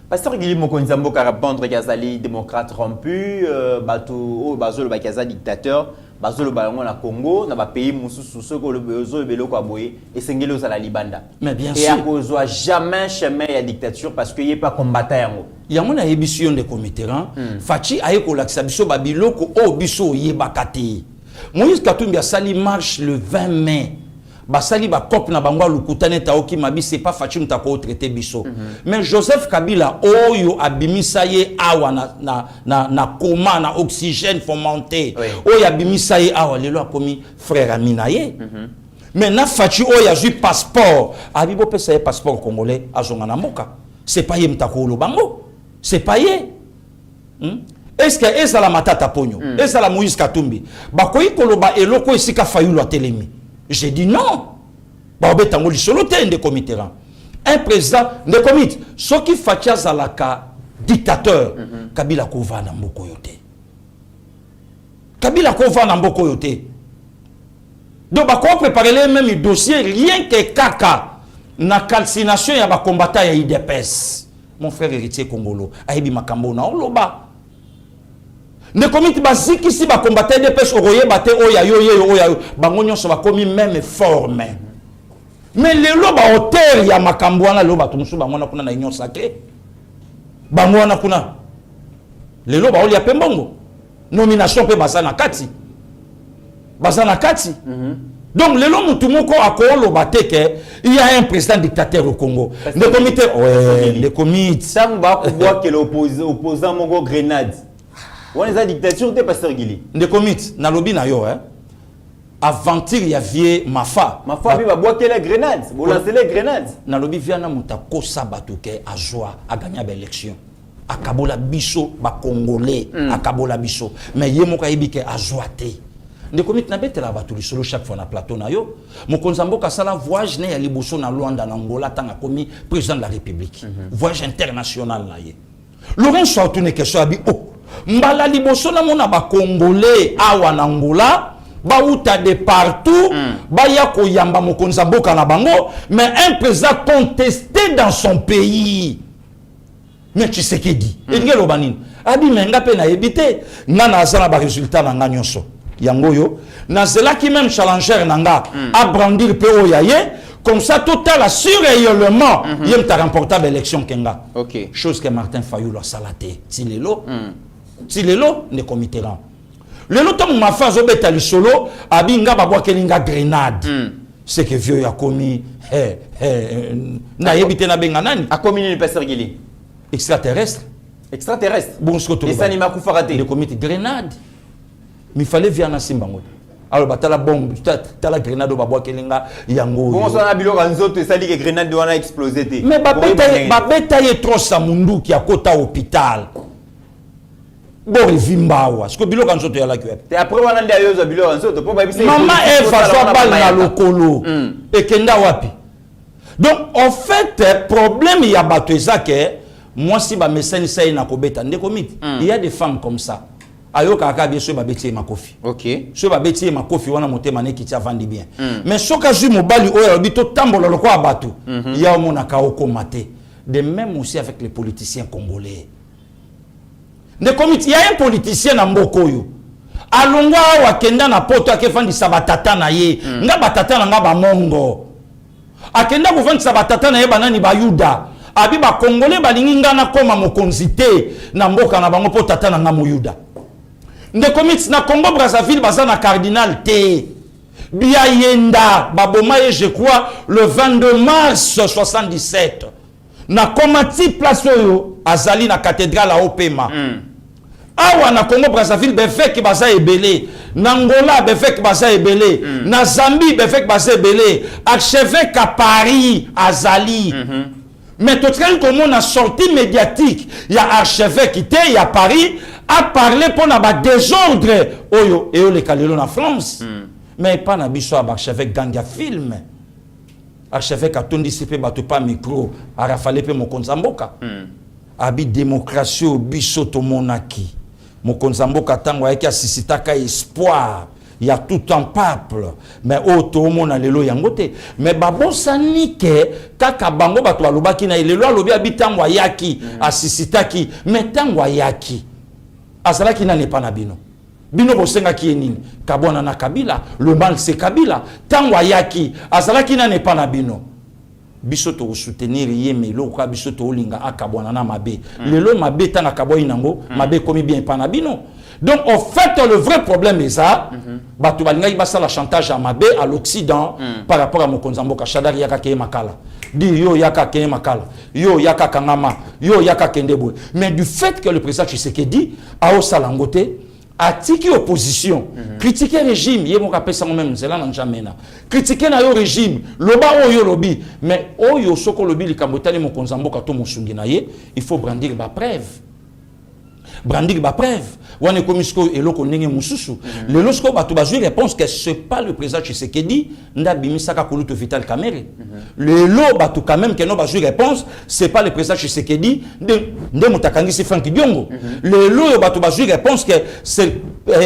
Pasteur Guili Mokonzi Mboka répondre Gazali démocrate rompu, bateau bazolo bakaza dictateur, bazolo balongo na Congo, na ba pays mususu soko le bezo beloko aboye et sengelo za la Libanda. Mais bien et sûr. Et à cause jamais chemin ya dictature parce que y pas combattant yango. Yango na émission de comité Fachi aye ko laksa biso babiloko o biso yebakate. Moïse Katumbi a sali marche le 20 mai. Basali ba cop na bangwa lukutane taoki mabi c'est pas facile mtako traiter biso. Mais Joseph Kabila oyo abimisa ye awa na coma na oxygène fomenté. Oyo abimisa ye awa lelo akomi frère Amina ye. Mais na fachi oyo azui passeport. Abibo pesa ye passeport congolais azonga na mboka. C'est pas ye mtako lo bango. C'est pas ye. Est-ce que eza la matata ponyo? Eza la Moïse Katumbi. Bakoyi koloba eloko esika fayulu atelemi. J'ai dit non. Un président de comité, ce qui fait Zalaka dictateur, Kabila Kova na mboko yote. Kabila Kova na mboko yote. Donc, on va préparer les mêmes dossiers, rien que Kaka, na calcination ya ba combattant ya IDPS. Mon frère héritier Congolo, Aibi Makambo na oloba. Ne comité basique ici ba combattre des pêches oroye baté oya yo bango nyonso ba komi même forme. Mais les loba hôtel ya makambo wana loba tumusu bango na kuna na union sacrée. Bango wana kuna. Les loba oli ya pembongo. Nomination pe basana kati. Basana kati. Donc les loba mutumoko akolo bateke il y a un président dictateur au Congo. Le comité le comité ça va voir que l'opposant mongo Grenade. On est à dictature de Pasteur Gili. De commit, na lobby na yo aventure il y avait Mafa. Mafa va boire les grenades. Vous lancez les grenades. Na lobby viana mutako sabatuke a joie à gagner l'élection. A Kabola biso ba congolais a Kabola biso. Mais yemo ka ibike a joie te. De commit na bete la batuli solo chaque fois na plateau na yo. Mokonzambo ka sala voyage ne ya liboso na Luanda na Angola tanga komi président de la République. Voyage international na ye. Laurent Soutune ke so abi oh mbala liboso na mona ba congolais awa na Angola ba uta de partout ba ya ko yamba mokonza mboka na bango mais un président contesté dans son pays mais tu sais qu'il dit ngelo banini abi menga pe na ebité nga na sala ba résultat na nga nyonso yango yo na zela ki même challenger nanga a brandir pe o yaye comme ça total assure réellement yem ta remportable élection kenga chose que Martin Fayulu a salaté Tilelo ne comité là. Le longtemps ma phase au beta solo abinga babwa kelinga grenade. C'est que vieux a commis na yebité na benga nani a commis le pasteur Gili extraterrestre. Bon ce que et ça ni ma kufarate le comité grenade. Mais fallait via na simbango. Alors batala bombe tala grenade au babwa kelinga yango. Bon ça na bilo nzoto ça dit que grenade doit exploser. Mais babeta ye trop sa mundu qui a kota hôpital. Bori vimbawa ce que bilo kan soto ya la kuep et après on a ndia yozo bilo kan soto pour ba bise maman Eva so bal na lokolo et kenda wapi donc en fait problème ya bato ezake moi si ba meseni sai na kobeta ndeko miti il y a des femmes comme ça ayo kaka bien sûr ba beti makofi so ba beti makofi wana motema ne kitia vandi bien mais soka ju mobali oyo bito tambola lokwa bato ya mona ka okomate de même aussi avec les politiciens congolais. Il y a un politicien na mbokoyo. Alongwa wa kenda na poto akefandi sabatata na ye. Nga batata na nga ba mongo. Akenda kufandi sabatata na ye banani ba yuda. Abi ba congolais balingi nga na koma mokonzi te na mboka na bango po tata na nga mo yuda. Ndekomit na Congo Brazzaville baza na cardinal te. Bia yenda baboma ye je crois le 22 mars 77. Na komati place oyo azali na cathédrale à Opema. Awa na Congo Brazzaville befek baza ebele, na Angola befek baza ebele, na Zambie befek baza ebele, archevêque à Paris azali. Mais tout cas comme on a sorti médiatique, il y a archevêque qui était il y a Paris a parlé pour na ba désordre oyo et le kalelo na France. Mais pas na biso archevêque ganga film. Archevêque a tout dissipé bato pas micro a rafalé pe mokonzamboka abi démocratie au biso to monaki mokonzamboka tango yaki asisitaka espoir il y a tout un peuple mais auto mona lelo yangote mais babosani ke kaka bango bato balobaki na lelo alobi abi tango yaki asisitaki mais tango yaki azalaki na ne pas na bino bino bosenga ki nini kabona na Kabila le mal c'est Kabila tango yaki azalaki na ne pas na bino biso to soutenir yeme lo ka biso to linga akabona na mabe lelo mabe tanga kaboyi nango mabe komi bien pa na bino Donc, en fait, le vrai problème est ça. Il y a la chantage à Mabé, à l'Occident, par rapport à Mokonzambo, Kachadar Yaka Keye Makala. Dit yo Yaka Keye Makala, yo Yaka Kangama, yo Yaka Kendeboué. Mais du fait que le président Tshisekedi a au Salangote, a tiki opposition, critiquer le régime, yé mon rappel ça même, c'est là dans jamais na. Critiquer na yo régime, loba oyo lobi, mais oyo soko lobi li kambotani Mokonzambo kato musungi na ye, il faut brandir ba preuve. Brandir ba preuve. Wane komisko eloko ndenge mususu. Le losko batu bazui réponse que c'est pas le président Tshisekedi nda bimisaka kuluto Vital Kamerhe. Le lo batu quand même que no bazui réponse c'est pas le président Tshisekedi nde mutakangisi Frank Diongo. Le lo batu bazui réponse que c'est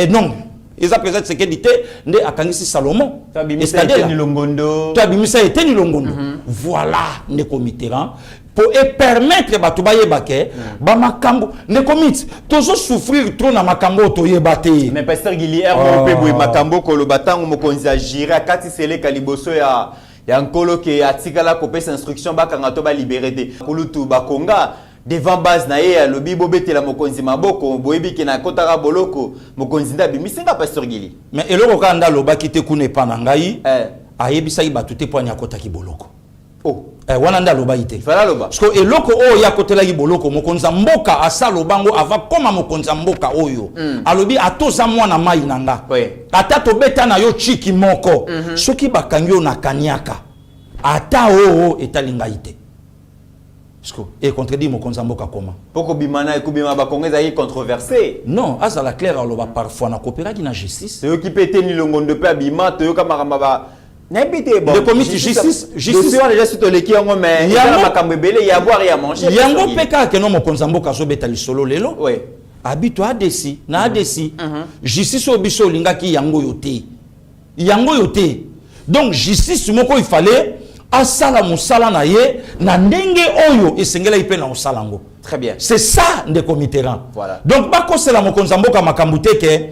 non. Ils ont présenté Tshisekedi nde akangisi Salomon. Tabimisa Eteni Longondo. Tabimisa Eteni Longondo. Voilà ne comiteran. Pour permettre batu ba yebake ba makambo ne komit tozo souffrir trop na makambo to yebate. Mais pasteur Gili RMP boy makambo ko lo batango mokonzi agir kati sele kaliboso ya nkolo ke atikala kopesa instruction bakanga to ba liberté kulutu bakonga devant base na ye lobi bobete la mokonzi maboko boyebi ke na kotaka boloko mokonzi ndabi misinga pasteur Gili. Mais eloko kanda lo bakite kune pa na ngai ayebisa ibatu te poanya kotaki boloko. Oh, wana nda loba ite. Fala loba. Parce que eloko o ya kotela ki boloko mokonza mboka asa lobango ava koma mokonza mboka oyo. Alobi atoza mwana mai nanga. Ata to beta na yo chiki moko. Soki bakangyo na kanyaka. Ata o etalinga ite. Et contredit mokonza mboka koma. Poko bimana e kubima ba kongeza yi controversé. Non, asa la claire aloba parfois na coopéra ki na justice. Yo ki pete ni longondo pe abima to yo kamara ba. Bon, le comité justice déjà sur le qui on mais il y a makambo belé il y a boire et à manger. Yango peka que non mokonza mboka zo beta lisolo lelo. Oui. Habito adesi na adesi. Justice obiso lingaki yango yote. Yango yote. Donc justice moko il fallait asala musala na ye na ndenge oyo esengela ipe na osalango. Très bien. C'est ça de comité rang. Voilà. Donc bako c'est la mokonza mboka makambute ke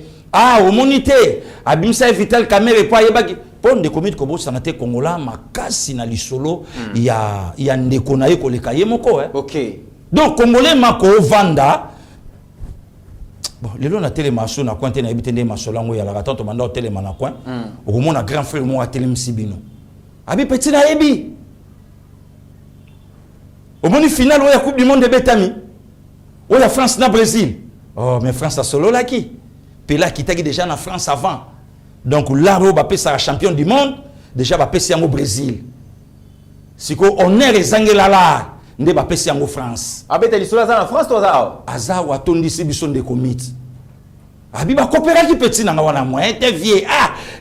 omonité abimsa Vital Kamerhe pa yebaki pon de comité kobo sanate kongola makasi na lisolo ya ndeko na ye koleka ye moko OK. Donc congolais mako vanda bon lelo na télé maso na coin na ebitende masolango ya la ratanto manda au télé na coin au mon grand frère mo a télé msibino abi petit na ebi au moni final o ya coupe du monde de Betami o la France na Brésil oh mais France a solo la qui Pela qui était déjà en France avant. Donc là, on va passer champion du monde. Déjà, on va passer au Brésil. Si on est les là, on va passer en France. Abete l'histoire en France, toi ça. Aza ou atondi si bison de commit. Abi ba coopérer qui petit na wana moi. T'es vieux.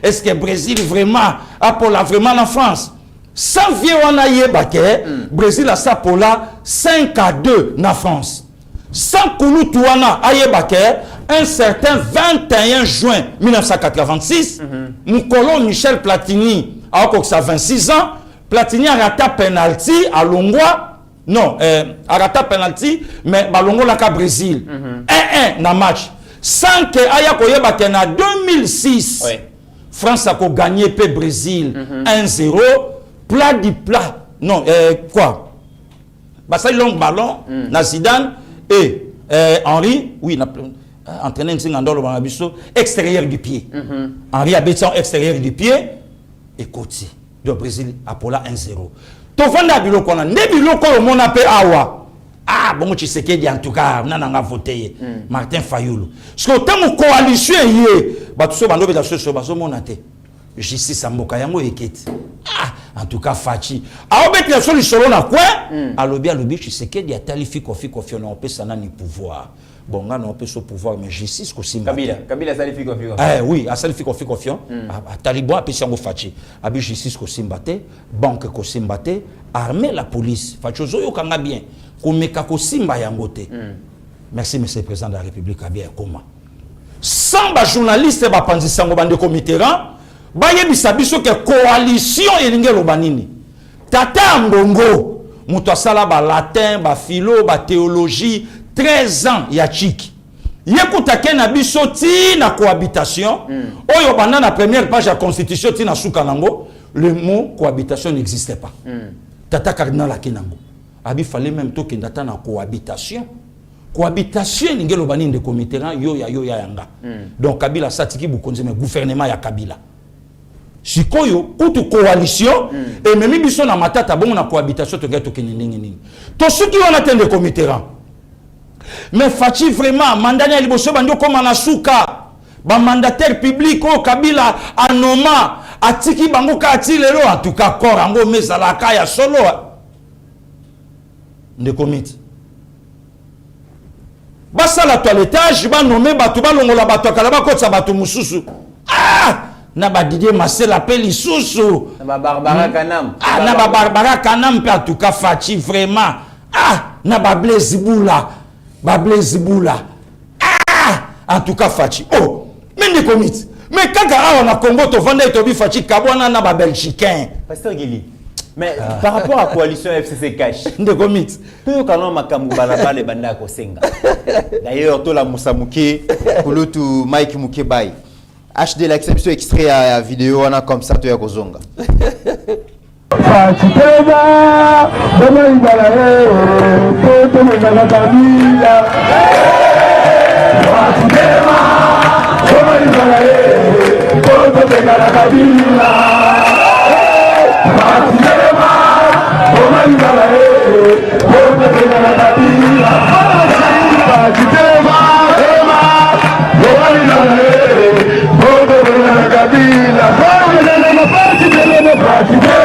Est-ce que Brésil vraiment a pour la vraiment en France? Sans vieux wana yebake, Brésil a ça pour la 5-2 na France. Sans kouloutou wana ayebake. Un certain 21 juin 1986, mon colon Michel Platini a 26 ans. Platini a raté penalty à Longwa. Non, a raté penalty, mais Balongo la Brésil. 1-1 dans match. Sans que Aya Koyeba na 2006, France a gagné pe Brésil 1-0. Plat du plat. Non, quoi? Bah, long ballon, na Zidane et Henri, oui, entraîné extérieur du pied. Henri a béton extérieur du pied et côté. Le Brésil a pour là 1-0. Tofanda biloko na ne biloko mon appel awa. Ah bon tu sais que en tout cas nananga voté Martin Fayulu. Ce que tant coalition yé ba tout so bando beta so bazo monate. Justice amboka yango eketi. En tout cas Fachi. A obet la solution na quoi? Alobi tu sais que dia talifi kofi na opesa na ni pouvoir. Bon, on a un peu ce pouvoir, mais justice aussi. Kabila salifi confiant. Oui, à salifi confiant. À Taliban, à Pessango Fachi. À justice aussi mbate, banque aussi mbate, armée la police. Fachozo yo kanga bien. Komeka aussi mba yangote. Merci, monsieur le président de la République. À bien comment? Sans ba journaliste ba panzi sango bande comité rang, ba yebisa biso ke coalition elinge lobanini. Tata Mbongo, muto sala ba latin, ba philo, ba théologie. 13 ans ya chiki. Yekuta kena biso ti na cohabitation. Oyo banda na première page de la constitution ti na soukanango, le mot cohabitation n'existait pas. Tata cardinal akinango. Abi fallait même to kendata na cohabitation. cohabitation n'ingelo bani de comité yo ya yanga. Donc Kabila satiki bukonze mais gouvernement ya Kabila. Sikoyo kutu coalition et même biso na matata bon na cohabitation to gato keningi nini. To suki wana tende comité mais Fachi vraiment mandanya liboso bando koma na suka ba mandataire public o Kabila anoma atiki bango ka atilelo en tout cas corps ango mezala ka ya solo de comité. Basa la toilettage ba nommer batu ba longola batu kala ba kotsa batu mususu. Ah na ba Didier Masela peli susu na ba Barbara Kanam na ba Barbara Kanam en tout cas Fachi vraiment na ba Blaise Boula en tout cas Fachi mais ne comité mais kaka on a Congo to vendre to bi Fachi kabwana na ba Belgicain Pasteur Gili. Mais par rapport à la coalition FCC Cash, de comité tout quand makambu balaba le banda ko senga. D'ailleurs to la Moussa Mouké, kulutu Mike Mouké bay. HD l'exception extrait à vidéo on a comme ça to ya kozonga. Fatitema, dama ibalae, toto mwenga kabila. Fatitema, dama ibalae, toto mwenga kabila. Fatitema, dama ibalae, toto mwenga kabila. Fatitema, dama ibalae, toto mwenga kabila. Fatitema.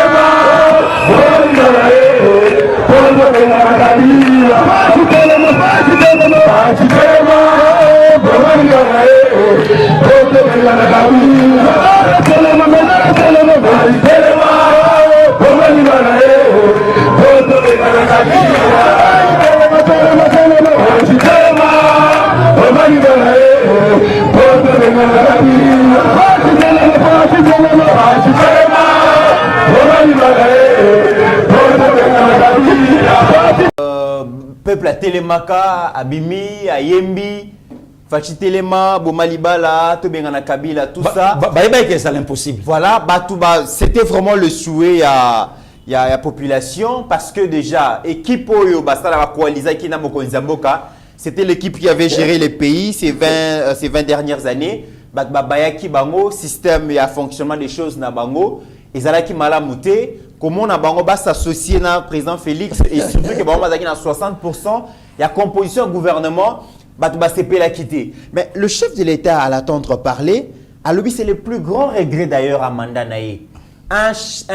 Peuple à Télémaka, à Bimi, à Yembi, Fachi Téléma, Bomalibala, Tobengana Kabila, tout ça. C'est l'impossible. Voilà, c'était vraiment le souhait à la population parce que déjà, l'équipe c'était l'équipe qui avait géré les pays ces 20 dernières années. Bayaki Bango, système et fonctionnement des choses na Bango, Ezalaki Malamouté. Comment on a s'associer à président Félix et surtout que on a 60%, il y a composition gouvernement, CP l'a quitté. Mais le chef de l'État à l'attendre parler, à lui c'est le plus grand regret d'ailleurs à Manda Naye. Un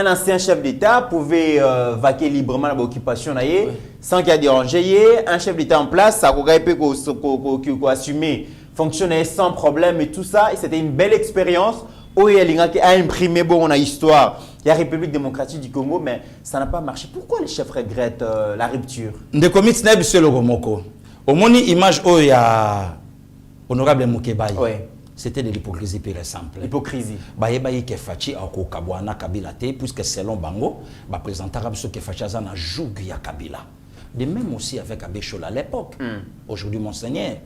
ancien chef d'État pouvait vaquer librement à l'occupation Naye sans qu'il y ait dérangé. Un chef d'État en place, ça peut assumer, fonctionner sans problème et tout ça. Et c'était une belle expérience. Il a imprimé bon la histoire. Il y a la République démocratique du Congo, mais ça n'a pas marché. Pourquoi les chefs regrettent la rupture? De comité n'est pas le Romoko. Au moins image où il y a honorable Moukébaye. C'était de l'hypocrisie pure et simple. Hypocrisie. Bayebaye ke Fachi ako Kabwana Kabila te puisque selon Bango, ba présenter Rabso ke Fachi azana joug ya Kabila. De même aussi avec Abéchola à l'époque. Aujourd'hui monseigneur.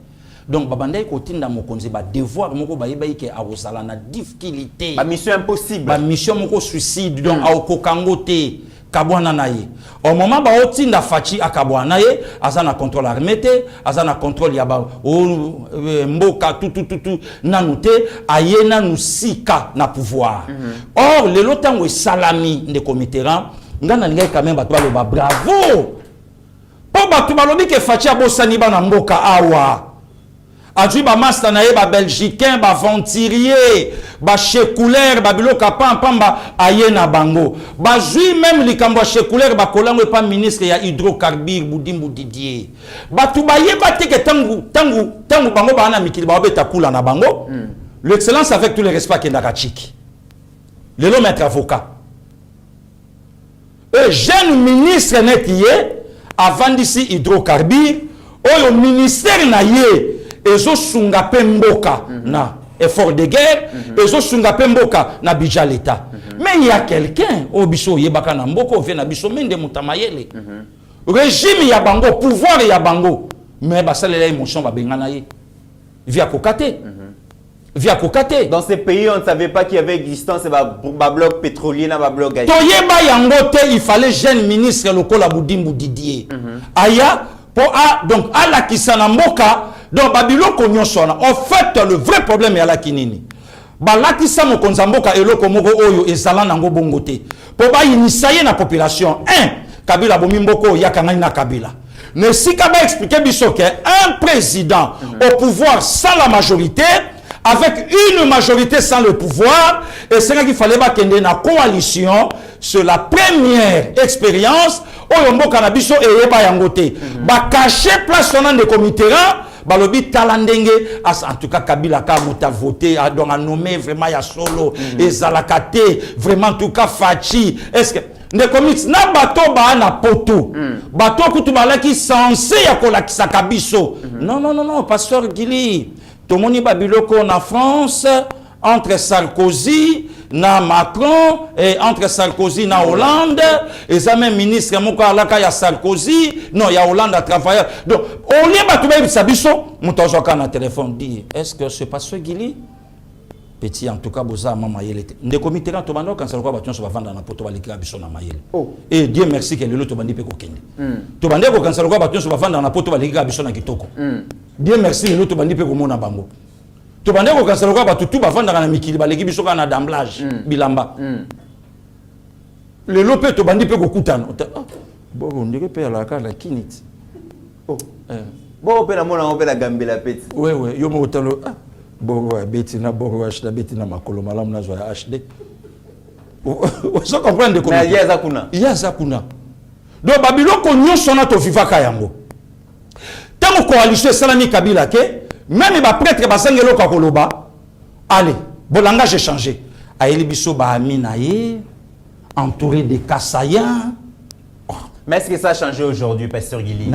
Donc babandai kotinda mokonzi ba devoir moko bayebaye ke awosala na difficulté. Ba mission impossible. Ba mission moko suicide donc ako kangote Kabwana naye. Au moment ba otinda Fachi akabwana ye, azana contrôle armé te, azana contrôle ya ba mboka tout nanute ayena nusika na pouvoir. Or le lotango salami de comiteran, ngana linga quand même ba ba bravo. Po ba tu balobi ke Fachi abosani ba na mboka awa. Adjui ba master na ye ba belgicain ba venturier ba chekouler ba biloka pamba ayena bango ba jui même likambo chekouler ba kolango pa ministre ya hydrocarbures Boudimbu Didier ba tu ba yeba te ke tangu bango ba na mikili ba beta kula na bango l'excellence avec tous les respects kendaka chiki le l'homme est avocat et jeune ministre net yé avant d'ici hydrocarbures oyo ministère na yé ezo sunga pemboka na effort de guerre ezo sunga pemboka na bija l'état mais il y a quelqu'un au biso yebaka na mboko ve na biso mende mutamayele régime ya bango pouvoir ya bango mais basalela émotion ba bengana ye via kokate via kokate dans ces pays on ne savait pas qu'il y avait existence ba bloc pétrolier na ba bloc gazier toyeba yango te il fallait jeune ministre lokola Boudimbu Didier aya Donc, à la Kisanamboka, donc, Babiloko Nyosona. En fait, le vrai problème est à la Kinini. Balakisa Mokonzamboka et Loko Mogo Oyo et Salan Nango Bongote. Pour ba initier la population. Kabila Bomimboko Yakangani na Kabila. Ne si Kaba expliquer Bissoke, un président au pouvoir sans la majorité, avec une majorité sans le pouvoir, et c'est là qu'il fallait qu'il y ait une coalition. C'est la première expérience où Yombo Kanabiso et Yeba Yangote. Ba caché place on de comité balobi talandenge en tout cas Kabila ka muta voté donc a nommé vraiment ya solo et Zalakate vraiment en tout cas Fachi est-ce que les comics na bato ba na poto bato kutu balaki censé ya kolakisa kabiso non pasteur Gili tomoni babiloko en France entre Sarkozy na Macron et entre Sarkozy na Hollande et ça même ministre moko alaka ya Sarkozy non ya Hollande a travaillé donc au lieu batouba bisabiso mutozo kana téléphone dit est-ce que c'est pas ce Gili petit en tout cas boza mama yele nde comité quand tobando quand ça quoi baton so bavanda na poto balika biso na mayele et Dieu merci que lelo tobandi pe ko kende tobande ko quand ça quoi baton so bavanda na poto balika biso na kitoko Dieu merci lelo tobandi pe ko mona bango tu vas dire que c'est le cas, tu vas vendre dans la mikili, l'équipe qui est d'emblage, bilamba. Le lopé, tu vas dire que bon, on dirait que la carte la kinit. Bon, on peut la gambe la pète. Oui, yo mo talo. Bon, betina bon, acheter betina makolo malam na zo acheter. Vous comprenez comment? Il y a zakuna. Il y a zakuna. Donc Babylone konyo sona to vivaka yango. Tant coalition salami Kabila ke même les prêtres basangelo kakoloba allez bon langage changé aeli biso ba aminaye entouré de Kassayens. Mais est-ce que ça a changé aujourd'hui pasteur Gili?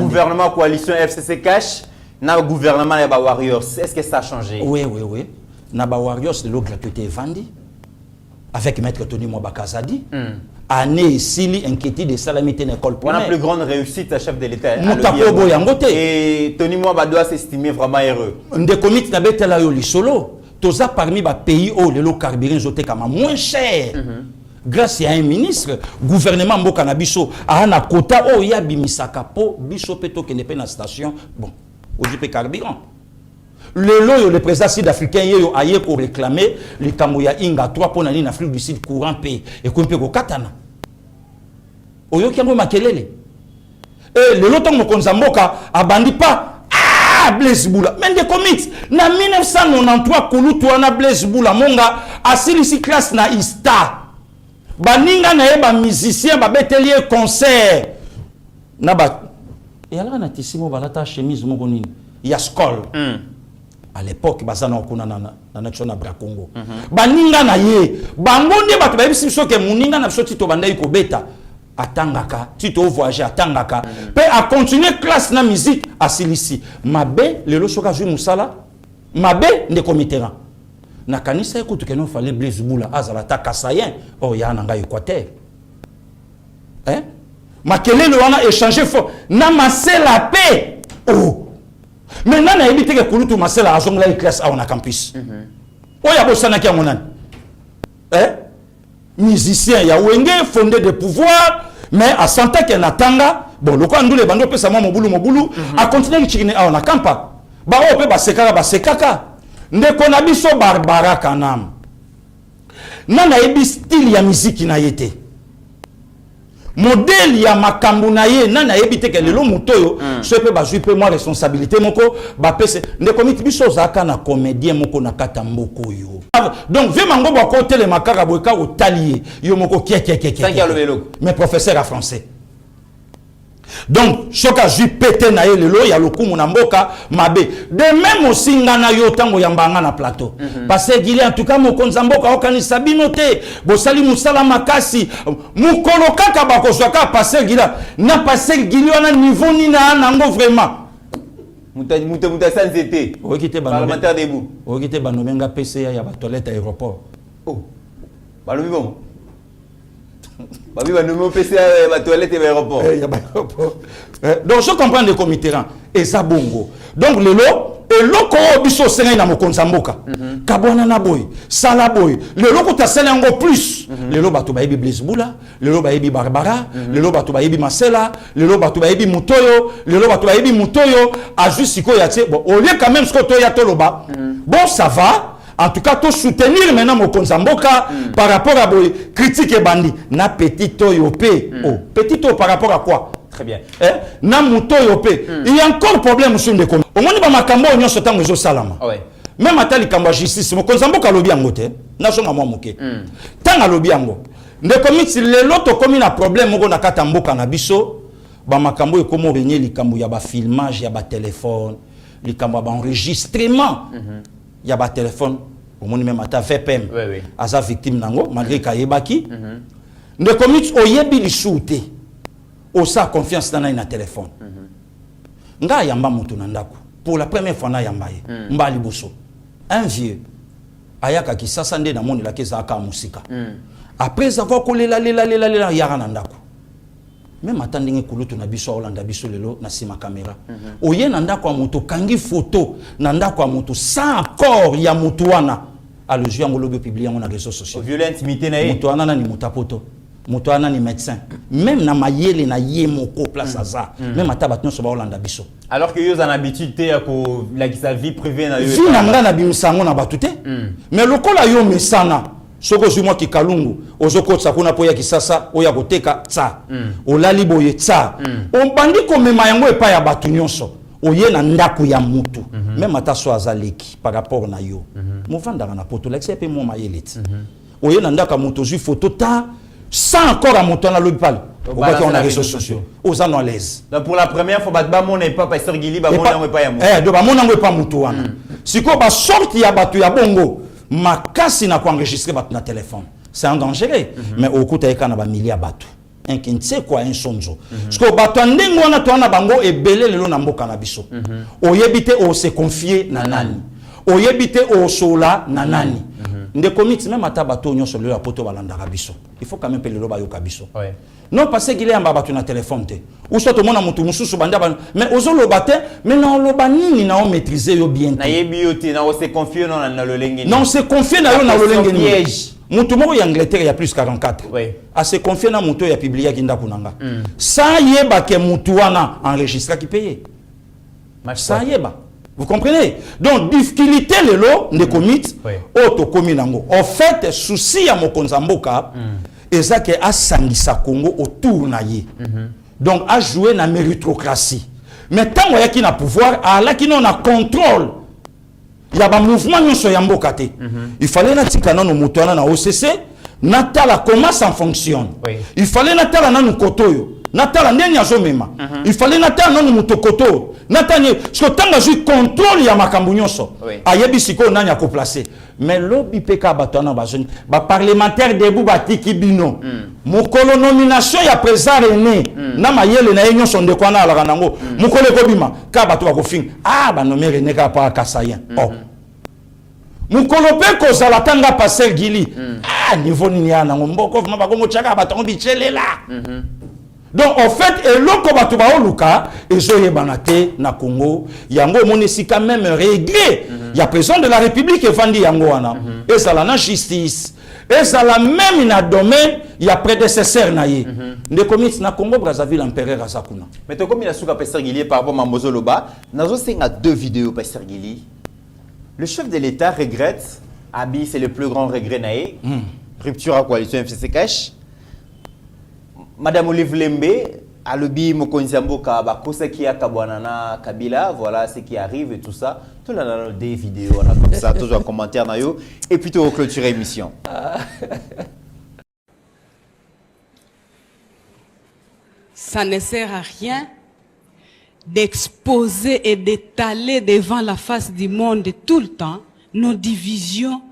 Gouvernement coalition FCC cash na gouvernement les warriors est-ce que ça a changé? Oui na ba warriors de l'eau gratuité vendue avec maître Tony Mwabakazadi année sili inquiétude de salamité l'école pour la plus grande réussite à chef de l'État et Tony Mwaba doit s'estimer vraiment heureux des comités na betela yo lisolo toza parmi ba pays où le carburant zoté comme moins cher grâce à un ministre gouvernement mboka na biso a na quota o ya bimisaka po biso peto ke ne pe na station bon au du carburant le président sud-africain a réclamé le Kamouya Inga 3 pour en Afrique du Sud courant pays et qu'on peut katana. Oyo kiambo makelele. Et le loto mokonzamboka abandi pas Blaise Boula. Mais des comics na 1993 kulutu ana Blaise Boula monga asilisi classe na Ista. Baninga na eba musicien ba betelier concert. Na ba. Et alors na tisimo balata chemise moko nini. Ya skol. À l'époque bazana okuna na nation na Brakongo baninga na ye bangonde bato ba biso ke muninga na biso tito bandai ko beta atangaka tito voyager atangaka pe a continuer classe na musique asilisi mabe lelo soka jui musala mabe nde comité na kanisa ekutu ke no fallait Blaise Boula azalata Kassayens oh ya nanga Équateur makelele wana échanger fort na masela paix maintenant on a évité que Kouloutou Marcel a zonglé une classe à campus. Oya bosana ki amonani. Musicien ya wenge fondé de pouvoir mais à santé que natanga bon le quoi ndule bando pesa mobulu a continuer chikine a na campa. Ba o pe ba sekaka. Ndeko na biso Barbara Kanam. Nana ebi style ya musique na yete. Modèle ya makambu na ye nana ebite ke lelo mutoyo so pe bazui pe moi responsabilité moko ba pese nde komiti biso zaka na comédien moko na kata mboko yo donc ve mango ba côté le makaka boka o talier yo moko kie mais professeur à français donc choka ju pété na ye lelo ya lokumu na mboka mabe de même aussi ngana yo tango ya mbanga na plateau parce que Gili en tout cas mokonza mboka okanisa binote bosali musala makasi mukolo kaka bakozwaka passer Gili na passer Gili wana niveau ni na nango vraiment muta sans été okite parlementaire debout okite banomenga PCA ya ba toilette aéroport balobi bon Babi va nommer PCA la toilette et l'aéroport. Donc je comprends les comités et ça bongo. Donc le lot et loko biso senga na mokonza mboka kabwana na boy sala boy le loko ta sala ngo plus le lo bato bayebi Blaise Bula le lo bayebi Barbara le lo bato bayebi Marcela le lo bato bayebi Mutoyo le lo bato bayebi Mutoyo a juste siko ya tie bon au lieu quand même ce que to ya toloba bon ça va. En tout cas, tout soutenir maintenant mon Konzamboka par rapport à boy critique et bandi na petit toyopé. Oh, petit to par rapport à quoi? Très bien. Na muto yopé. Il y a encore problème sur des communes. Au moins ba makambo onyo sotango zo salama. Ouais. Même atali kamba justice mon Konzamboka lobi angote. Na so ngamo moke. Tanga lobi ango. Nde komiti le loto komi na problème ngo na kata mboka na biso ba makambo e komo renye likambo ya ba filmage ya ba téléphone, likambo ba enregistrement. Il y a un téléphone, au moins même à VPM, à sa victime nango, malgré qu'il y ait baki. Ne commis au yebi li shooté, au sa confiance dans un téléphone. Nga yamba mutu nandako. Pour la première fois na yamba ye, mba liboso. Un vieux, ayaka ki sasande na monde la keza aka musika. Après avoir collé la yara nandako. Même attending kulutu na biso Hollande biso lelo na sima caméra. Oye nanda kwa moto kangi photo nanda kwa moto sans accord ya moto wana. Allusion ngolo bi publier na réseaux sociaux. Violer intimité na ye. Moto wana na ni mutapoto. Moto wana ni médecin. Même na mayele na ye moko place aza. Même atabatno so ba Hollande biso. Alors que yo en habitude te ko la sa vie privée na yo. Vie na nga na bimisango na batute. Mais lokola yo mesana soko zuma ki kalungu ozoko tsakuna po ya kisasa oya koteka tsa olali boye tsa on bandi ko mema yango epa ya batu nyonso oye na ndako ya mutu même ata so azaleki par rapport na yo movanda na poto la pe mo mayeleti oye na ndaka mutu zu photo ta sans encore à monter na l'hôpital on a réseaux sociaux aux à l'aise. Donc pour la première fois ba mon n'est pas pasteur Gili ba mon n'a pas ya mutu de ba mon n'a pas mutu wana siko ba sorti ya batu ya bongo makasi na enregistrer na téléphone c'est un danger mais au coup t'as kana ba milliard batu un qui ne sait quoi un sonzo parce que batu ndingo na to na bango ebele lelo na mboka na biso oyebite o se confier na nani oyebite o sola na nani nde comics même ata batu nyonso lelo poto balanda biso il faut quand même lelo ba yoka biso non parce qu'il est en bas na téléphone te ou soit tout monde mutu mususu banda mais ozo lobate mais non lobanini na on maîtriser yo bien na yebioti na on se confie non na lolenge non se confie na yo na lolenge piège mutu moko ya Angleterre il y a plus 44 a se confier na mutu ya publier kinda kunanga ça yeba ke mutu wana enregistra qui payer ça yeba vous comprenez donc difficulté lelo ne commit auto kominango en fait souci ya mokonza mboka eza ke asangisa Congo autour na ye donc a joué na méritocratie mais tant qu'il y a na pouvoir ala ki non a contrôle il y a un mouvement nyonso ya mboka te il fallait na tikana no mutwana na OCC natala comment ça fonctionne il fallait natala na no kotoyo natala ndeni azomema il fallait natala na no mutokoto natani ce que tanga ju contrôle ya makambu nyonso ayebi siko nani a ko placer mais lobby peka batona bazoni ba parlementaire debout batiki bino mokolo nomination ya président René na mayele na yenyo sonde kwa na ala nango mokolo ko bima ka bato ba ko fin ba nommer René ka pa kasayen mokolo pe ko zala tanga passer Gili niveau nini ya nango mboko vuma ba ko mochaka batongo bichelela donc en fait eloko bato ba oluka ezoye banate na Congo yango monesi quand même réglé il y a président de la République evandi yango wana et ça la justice et ça la même na domaine il y a prédécesseur na ye de commis na Congo Brazzaville empereur Asakuna mais to comme il a souka pasteur Gili par rapport à Mambozo Loba nazo senga deux vidéos pasteur Gili le chef de l'État regrette Abi c'est le plus grand regret naé rupture à coalition FCC cash Madame Olive Lembe, à l'obi Mokonzi Mboka, bakosa qui a Kabwanana Kabila, voilà ce qui arrive et tout ça. Tout là dans des vidéos, on a comme ça, toujours un commentaire na yo, et plutôt clôturer l'émission. Ça ne sert à rien d'exposer et d'étaler devant la face du monde tout le temps nos divisions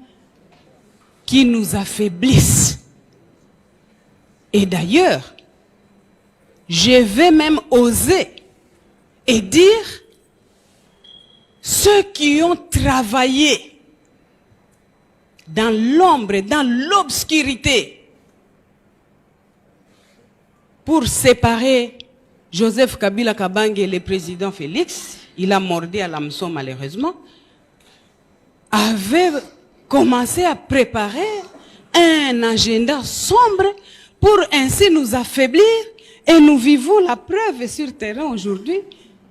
qui nous affaiblissent. Et d'ailleurs, je vais même oser et dire ceux qui ont travaillé dans l'ombre, dans l'obscurité pour séparer Joseph Kabila Kabange et le président Félix, il a mordu à l'hameçon malheureusement, avait commencé à préparer un agenda sombre pour ainsi nous affaiblir, et nous vivons la preuve sur terrain aujourd'hui,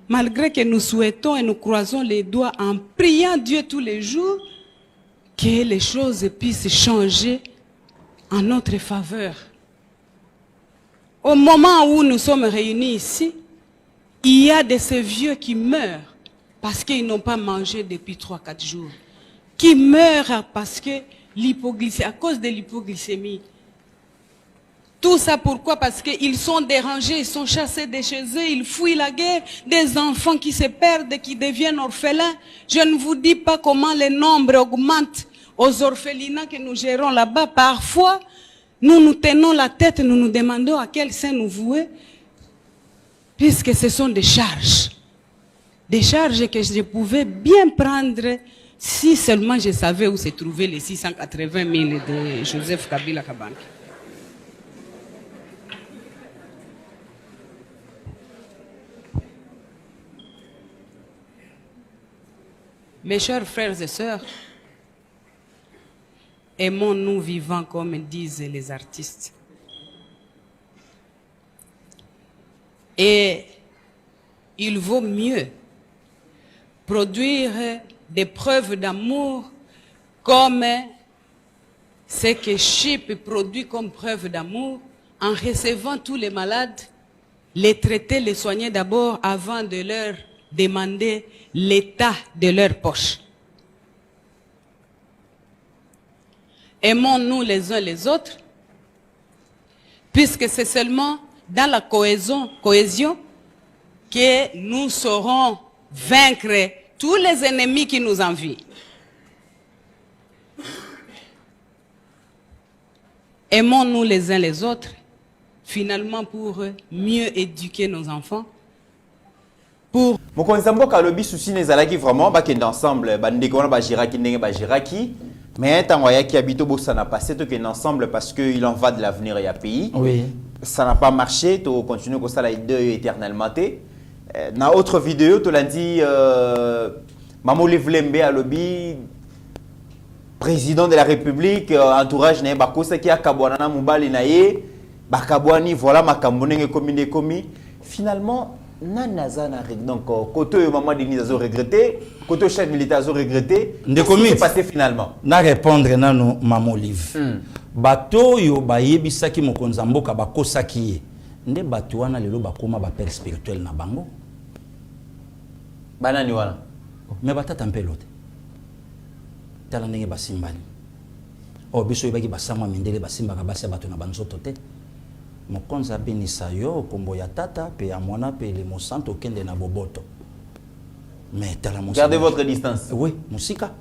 malgré que nous souhaitons et nous croisons les doigts en priant Dieu tous les jours que les choses puissent changer en notre faveur. Au moment où nous sommes réunis ici, il y a de ces vieux qui meurent parce qu'ils n'ont pas mangé depuis 3-4 jours, qui meurent parce que l'hypoglycémie, à cause de l'hypoglycémie. Tout ça pourquoi? Parce qu'ils sont dérangés, ils sont chassés de chez eux, ils fuient la guerre, des enfants qui se perdent, qui deviennent orphelins. Je ne vous dis pas comment le nombre augmente aux orphelinats que nous gérons là-bas. Parfois, nous nous tenons la tête, nous nous demandons à quel sein nous vouer, puisque ce sont des charges. Des charges que je pouvais bien prendre si seulement je savais où se trouvaient les 680 000 de Joseph Kabila Kabange. Mes chers frères et sœurs, aimons-nous vivants comme disent les artistes. Et il vaut mieux produire des preuves d'amour comme ce que Chip produit comme preuve d'amour en recevant tous les malades, les traiter, les soigner d'abord avant de leur demander l'état de leur poche. Aimons-nous les uns les autres, puisque c'est seulement dans la cohésion que nous saurons vaincre tous les ennemis qui nous envient. Aimons-nous les uns les autres, finalement pour mieux éduquer nos enfants. Pour Mokonzambo Kalobi souci nezalaki vraiment bakende ensemble bandeko wana bajiraki ndenge bajiraki mais tant wayaki habito bossa na passé to kende ensemble parce que il en va de l'avenir ya pays. Oui. Ça n'a pas marché, to continue comme ça la deux éternellement té. Na autre vidéo to lundi Mamoli Vlembe alobi président de la République entourage na bakosa ki akabwana na mobali na ye bakabwani voilà makambo ndenge komi finalement donc, côté maman Denise a regretté, côté chef militaire a regretté. Qu'est-ce qui s'est passé finalement? Na répondre na no maman Olive. Bato yo bayebisaki mokonzamboka bakosaki ye. Nde bato wana lelo bakoma ba père spirituel na bango. Banani wana. Mais batata mpelote. Tala ndenge basimbani. O biso yebaki basama mindele basimba ka basa bato na banzoto te. Mokonza benisa yo kombo ya tata pe ya mwana pe le mosanto kende na boboto. Mais tala musika. Gardez votre distance. Oui, musika.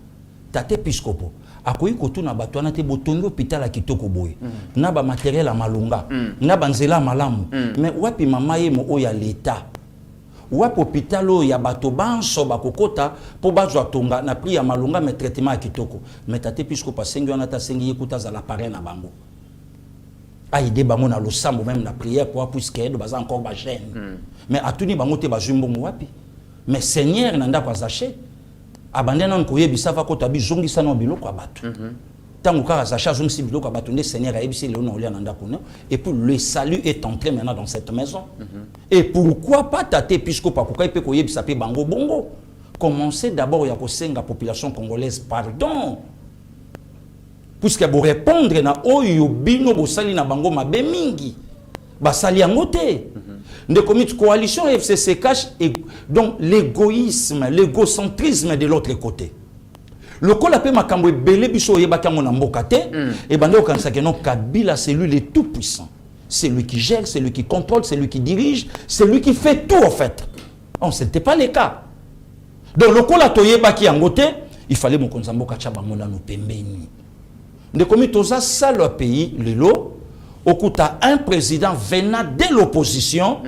Tate Piscopo. Akoyi kotuna bato wana te botongo hôpital kitoko boye. Na ba matériel a malunga. Na ba nzela malamu. Mais wapi mama ye mo oya l'état. Wapi hôpital o ya bato banso bakokota po bazwa tonga na pri ya malunga mais traitement kitoko. Mais tate Piscopo sengi wana ta sengi yekuta za la parrain na bango. Aïdé bango na losambo même na prière pour puisque do baza encore ba gêne. Mais atuni bango te bazumbo wapi. Mais Seigneur nanda kwa zaché. Abandena nko yebisa fa ko tabi zongisa na biloko abatu. Tango kaka zacha zongisi biloko abatu ne Seigneur a yebisi le na nanda kuna et puis le salut est entré maintenant dans cette maison. Et pourquoi pas tate puisque pa koka pe ko yebisa pe bango bongo. Commencez d'abord ya ko senga population congolaise pardon. Puisque vous répondre na oyo bino bosali na bango mabe mingi basali yango te de comité coalition FCC cache et donc l'égoïsme l'égocentrisme de l'autre côté le col appelle makambo ebele biso yebaka ngo na mboka te et bando kanisa que non Kabila c'est lui le tout puissant, c'est lui qui gère, c'est lui qui contrôle, c'est lui qui dirige, c'est lui qui fait tout en fait. Non, c'était pas le cas. Donc le col a toyebaki yango te il fallait mon konzamboka chabango na no pembeni. De commis tout ça, ça le pays, le lot, okuta un président venant de l'opposition,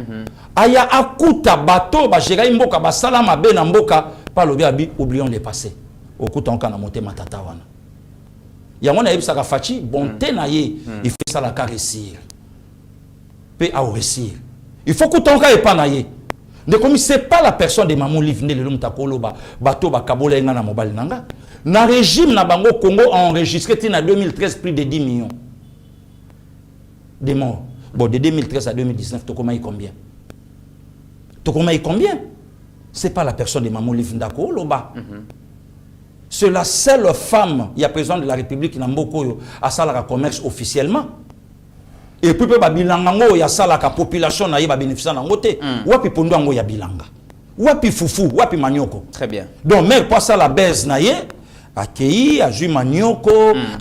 aya akuta bateau, ba gérer mboka, ba salama be na mboka, par le biabi, oublions les passés. Okuta on kana monter matata wana. Yango na yebisa ka fachi, bonté na ye, il fait ça la caressir. Pe a réussir. Il faut que ton cas est pas na ye. Comme c'est pas la personne de Maman Livne le Mtakolo bato bakabola nga na mobile nanga. Na régime na bango Congo a enregistré en 2013 plus de 10 millions de morts. Bon, de 2013 à 2019, tu connais combien? Tu connais combien? C'est pas la personne de Maman Livne Dakoloba. C'est la seule femme, il y a président de la République qui n'a beaucoup à salaire commerce officiellement. Et puis babilangango ya sala ka population na yeba bénéficier na ngote wapi pondo ngo ya bilanga wapi fufu wapi manioko. Très bien. Donc mère pas ça la baisse na ye akei aju manioko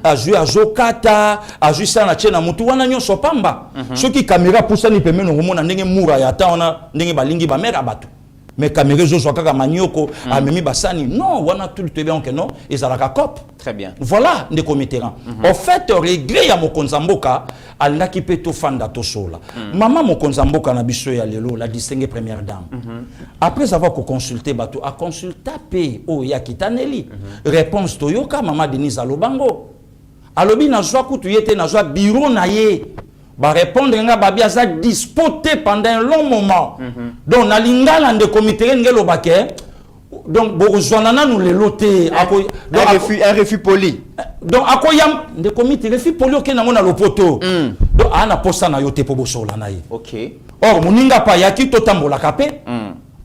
aju azokata aju sana chena mutu wana nyonso pamba soki caméra poussa ni pemeno ngomona ndenge mura ya ta ona ndenge balingi ba mère abatu. Mais caméra zo kaka manioko amemi basani non wana tout le bien que non ezalaka cop. Très bien. Voilà des comitéran. En fait regret ya mokonzamboka alaki peto fanda to sola. Maman mokonzamboka na biso ya lelo la distinguée première dame. Après avoir consulté bato a consulta pe o ya kitaneli. Réponse toyoka maman Denise Alobango. Alobi na zwa kutu yete na zwa bureau na ye. Ba répondre nga babia za disputé pendant un long moment. Donc na lingala de comité ngelo baké. Donc bozwanana nous les loter un refus poli. Donc akoyam de comité refus poli ok na mona lopoto. Donc ana posa na yote po bosola na ye. OK. Or muninga pa yaki to tambola kapé.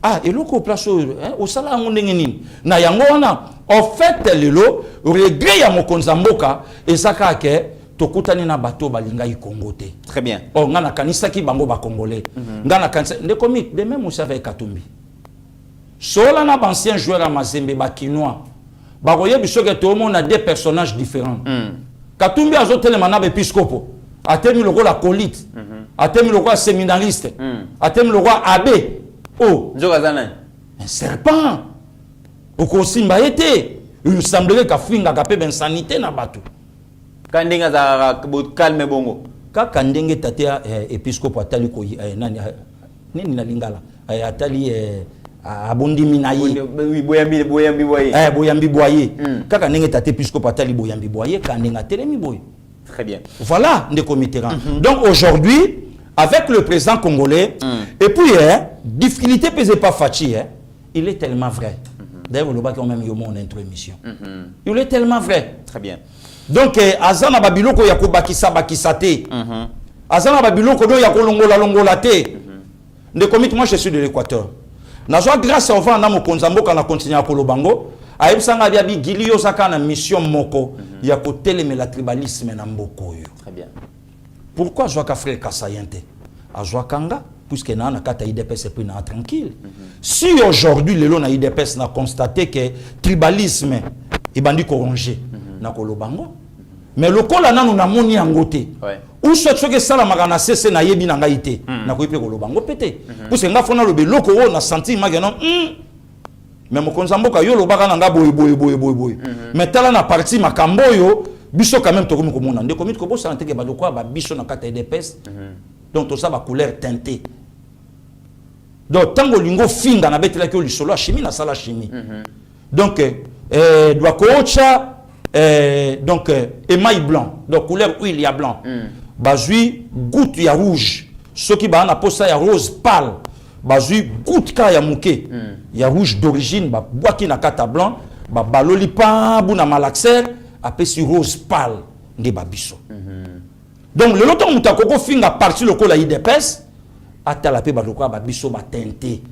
Ah eloko place au sala ngondenge nini. Na yango wana en fait lelo regret ya mokonzamboka ezaka ke tokutani na bato balinga Congo te. Très bien. Oh ngana kanisa ki bango ba congolais. Ngana kanisa de comique de même Moussa avec Katumbi. Sola na ancien joueur à Mazembe ba Kinois. Ba roye biso que tout le monde a deux personnages différents. Katumbi a zoté le manab épiscopo. A tenu le rôle acolyte. A tenu le roi séminariste. A tenu le roi abbé. Oh, Nzokazana. Un serpent. Oko simba été. Il semblerait qu'a finga kapé ben sanité na bato. Kandenga za calme bongo. Kaka ndenge tatea episcopo atali ko nani nini na lingala atali abondi minayi boyambi boye boyambi boye kaka ndenge tate episcopo atali boyambi boye kandenga telemi boye. Très bien. Voilà des comités. Donc aujourd'hui avec le président congolais et puis difficulté pesait pas Fachi il est tellement vrai. D'ailleurs le bas quand même yo mon intro émission. Il est tellement vrai. Très bien. Donc azana babiloko ya kobakisa bakisate. Azana babiloko do ya kolongola longola te. De comité moi je suis de l'Équateur. Na joie grâce au vent na mokonzamboka na continuer à kolobango. Aibsanga bia bi gilio saka na mission moko ya ko telemela tribalisme na mboko yo. Très bien. Pourquoi joie ka frère Kasayente? A joie kanga puisque na na kata IDPS puis na tranquille. Si aujourd'hui le long na IDPS na constaté que tribalisme et bandi corrongé na kolobango. Mais le col na na moni angote. Ou soit ce que ça la magana cesse na yebi na ngaité na ko ipe kolobango pété. Parce que nga fona lobe loko o na senti magana mais mo konzamboka yo lobaka na nga boy. Mais tala na parti makambo yo biso quand même to komi komona ndeko mit ko bo santé ke baloko ba biso na kata IDPS. Donc tout ça va couleur teintée. Donc tango lingo finga na betela ko lisolo chimie na sala chimie. Donc doit kocha donc émail blanc donc couleur huile ya blanc bazui goutte ya rouge ce qui ba na posa ya rose pâle bazui goutte ka ya muke ya rouge d'origine ba boaki na kata blanc ba baloli pa bu na malaxer apesi rose pâle nge babiso. Donc le longtemps mutakoko finga parti le la IDPS atala pe baloko ba biso ba teinté.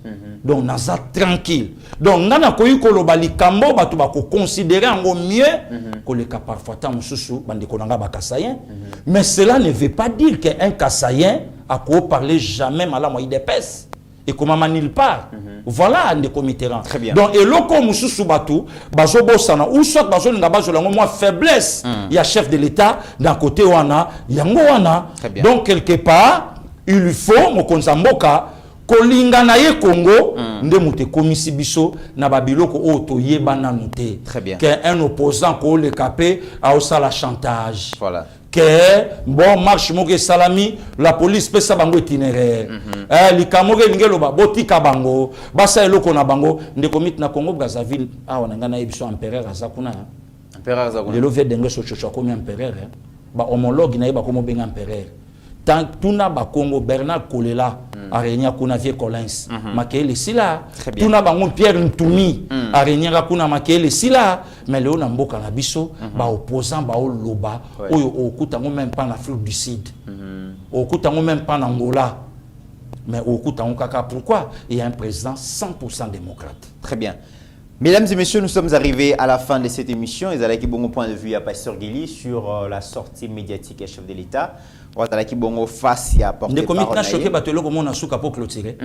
Donc naza tranquille. Donc ngana koyi koloba likambo batu ba ko considérer ngo mieux que le cas parfois tant mususu bande konanga ba kasayen. Mais cela ne veut pas dire qu'un kasayen a ko parler jamais mal à moi IDPS et comment manil part. Voilà des comités. Très bien. Donc et loko mususu batu bazo bosana ou soit bazo nga bazo lango moi faiblesse. Il y a chef de l'État d'un côté wana yango wana. Donc quelque part il lui faut mokonzamboka kolinga na ye Congo nde mute komisi biso na babiloko o to yeba nanu te. Très bien. Que un opposant ko le capé a aussi la chantage. Voilà. Que bon marche moke salami la police peut ça bango itinéraire. Likamoge ngelo ba botika bango basa eloko na bango nde komit na Congo Brazzaville awa nga na ebiso empereur azakuna. Empereur azakuna. Le lové dengue so chocho comme empereur ba homologue na yeba komo benga empereur. tant tuna ba Congo Bernard Kolela arenya kuna vie Collins makele sila tuna bango Pierre Ntumi arenya kuna makele sila mais le na mboka na biso ba opposant ba oloba oyo okuta ngo même pas en Afrique du Sud okuta ngo même pas en Angola mais okuta ngo kaka pourquoi il y a un président 100% démocrate. Très bien. Mesdames et messieurs, nous sommes arrivés à la fin de cette émission. Ils allaient qui bon point de vue à Pasteur Guili sur la sortie médiatique et chef de l'État. On va qui bon face à porter parole. Les comités choqués batelo comme on a souka pour clôturer.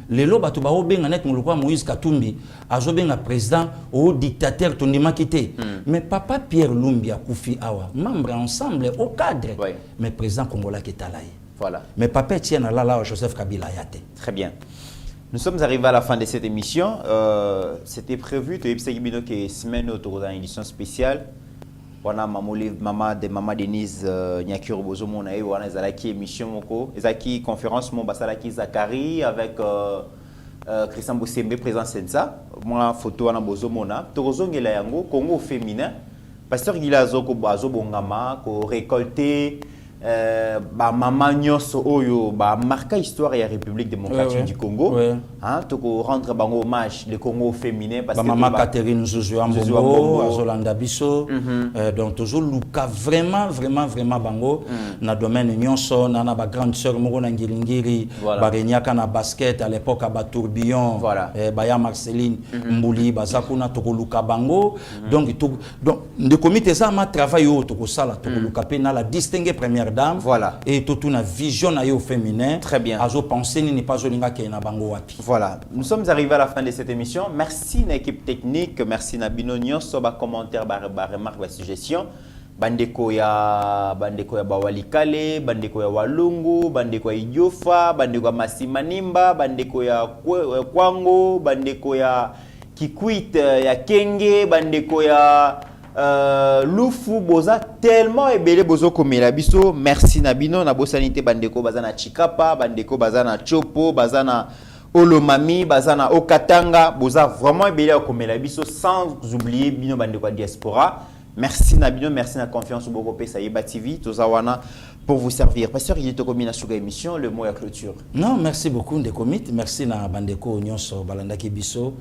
Les lots batu ba obenga net mulukwa Moïse Katumbi azobenga président au dictateur tondima quitté. Mais papa Pierre Lumbia Koufi Awa, membre ensemble au cadre. Mais président congolais qui est là. Voilà. Mais papa tienne là Joseph Kabila yate. Très bien. Nous sommes arrivés à la fin de cette émission. C'était prévu que semaine autour d'une édition spéciale. On a maman Denise Nyakiro Bozomo on a une émission moko, une conférence mon basalaki Zakari avec Christian Boussembe présent Sensa. Moi photo ana Bozomona. Tozongela yango Congo féminin. Pasteur Gilazo ko bazo bongama ko récolter ba mama nyonso oyo ba marqué histoire et la République démocratique du Congo hein to ko rendre bango hommage le Congo féminin parce que maman Catherine Zouzou Ambombo Azolanda Biso donc toujours luka vraiment bango na domaine nyonso na ba grande sœur moko na ngiringiri ba renyaka na basket à l'époque à ba tourbillon ba Marceline Mbouli bazakuna to ko luka bango donc le comité ça ma travail to ko sala to ko luka pe na la distinguer première dame voilà et toute une vision au féminin très bien azo penser ni pas zolinga ke na bango wapi. Voilà, nous sommes arrivés à la fin de cette émission. Merci à l'équipe technique, merci à Bino Nyonso ba commentaire ba remarque ba suggestion. Bandeko ya Bawalikale, bandeko ya Walungu, bandeko ya Idiofa, bandeko ya Masimanimba, bandeko ya Kwango, bandeko ya Kikwit ya Kenge, bandeko ya Lufu boza tellement ebele bozo komela biso. Merci Nabino na bosanité bandeko bazana Chikapa, bandeko bazana Chopo, bazana Olomami, bazana Okatanga, boza vraiment ebele komela biso sans oublier bino bandeko diaspora. Merci Nabino, merci na confiance beaucoup pesa Yeba TV tozawana pour vous servir. Pasteur il est au combina sur émission le mot à clôture. Non, merci beaucoup de commit, merci na bandeko nyonso balandaki biso.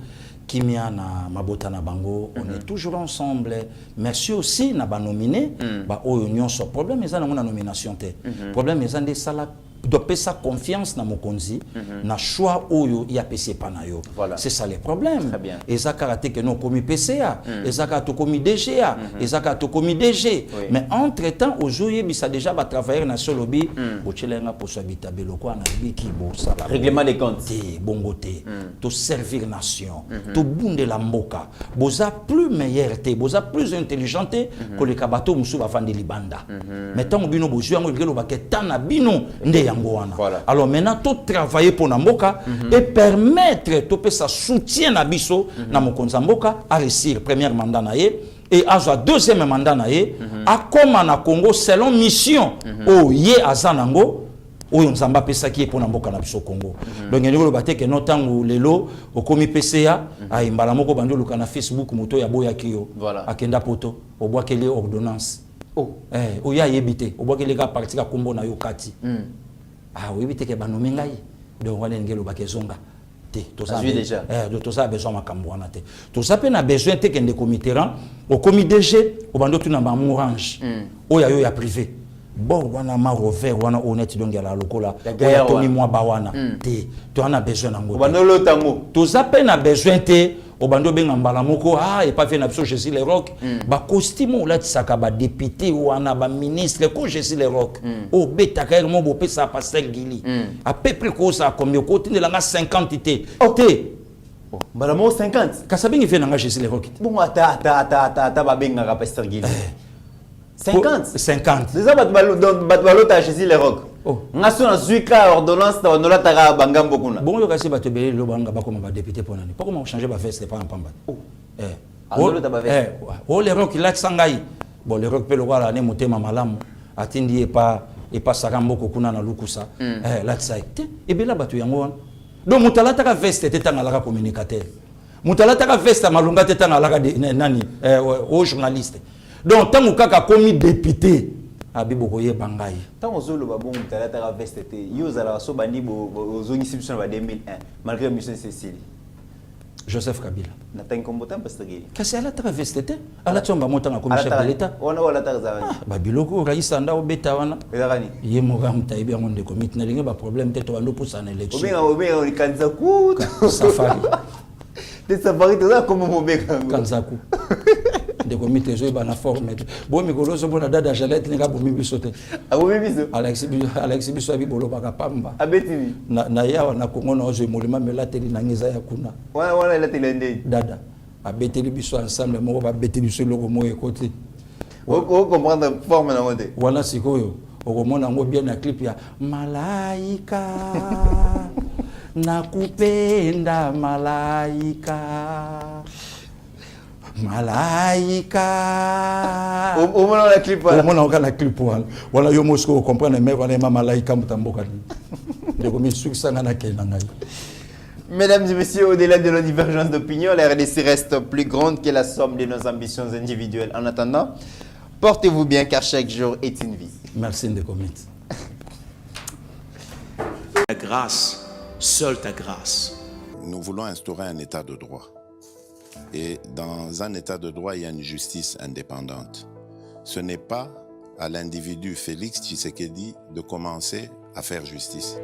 Kimia na mabota na bango, on est toujours ensemble. Merci aussi na ba nominé, ba oyo nyonso. Problème eza na nomination te. Problème eza nde sala de pesa confiance na mokonzi na choix oyo ya PC panayo. C'est ça le problème. Et ça karaté que non commis PCA, et ça ka to commis DGA, et ça ka to commis DG. Mais entre-temps aujourd'hui bisa déjà ba travailler na solobi, bochelenga pour s'habiter beloko na biki bo sala. Règlement des comptes. Bongoté. To servir nation. To bunde la mboka. Boza plus meilleur te, boza plus intelligent que les kabato musu ba vande libanda. Mettons bino bozu yango ngelo ba ketana bino nde voilà. Alors maintenant, tout travailler pour Namboka et permettre tout ça soutien na biso na mokonza mboka à réussir premier mandat naé et à deuxième mandat naé à comme na Congo selon mission au yé azanango oyo nzamba pesa ki pour Namboka na biso Congo. Donc ngelo baté que notango lelo au komi PCA a imbala moko bando luka na Facebook moto ya boya kiyo akenda poto au bois kele ordonnance oya yebité au bois kele ka parti ka kombo na yo kati. Ah oui, mais tu es banomé ngai. Donc on est ngelo bakezonga. Tout ça déjà. Tout ça a besoin makambwana te. Tout ça peut na besoin te kende comité au comité DG au bando tu na ba orange. Oya yo ya privé. Bon wana ma rover wana honnête donc la lokola. Oya tomi moi ba wana. Te. Tu en as besoin nango. Bando lotango. Tout ça peut na besoin te au bando benga mbala moko et pas fait na biso Jésus les rock ba costume ou là tsaka ba député ou ana ba ministre ko Jésus les rock o beta ka mo bo pesa pasteur Guili à peu près ko ça combien côté de la 50 té mbala mo 50 kasabengi fait na Jésus les rock bon ata ba benga ka pasteur Guili 50 déjà bat ta Jésus les rock ngaso na zuika ordonnance na onola taka bangambo kuna bon yo kasi bato belé lo banga ba comme ba député pour nani pas comment changer ba veste pas en pamba les rock là sangai bon les rock pe lo wala ne motema malamu atindi e pas sakamboko kuna na lukusa là tsaite et bien là bato yango wana donc mutala taka veste tetanga la communicateur mutala taka veste malunga tetanga la nani au journaliste donc tangu kaka komi député abi bokoye bangai Tant aux autres, bon, tu as la veste, ils ont so bandi aux institutions en 2001, malgré la mission Cécile. Joseph Kabila. N'atteint combien de temps parce que kasi ala travesti te ala tsomba motanga comme chef de l'état on a wala tarzani ba biloko raisa nda obeta wana ezakani ye moka mutayibi yango ndeko miti na linge ba problème te to bando pousa na élection obenga on kanza ku safari te safari to comme mobeka kanzaku ndeko miti ezo ba na forme bo mikolo so bona dada Jalette ninga bo mibiso te abo mibiso Alex biso abi bolo baka pamba abetini na yawa na Kongo na ozo molima melateli na ngeza ya kuna wana la telende dada abeteli biso ensemble moko ba beteli biso loko mo ekoti o comprendre forme na ngote wana sikoyo okomona ngo bien na clip ya malaika nakupenda malaika malaika omona la clip wala omona la clip wala yo mosko comprendre mais wala ma malaika mutamboka ni ndeko mi sukisanga na kena ngai. Mesdames et messieurs, au-delà de nos divergences d'opinion, la RDC reste plus grande que la somme de nos ambitions individuelles. En attendant, portez-vous bien car chaque jour est une vie. Merci Ndekomit. Ta grâce, seule ta grâce. Nous voulons instaurer un état de droit. Et dans un état de droit, il y a une justice indépendante. Ce n'est pas à l'individu Félix Tshisekedi de commencer à faire justice.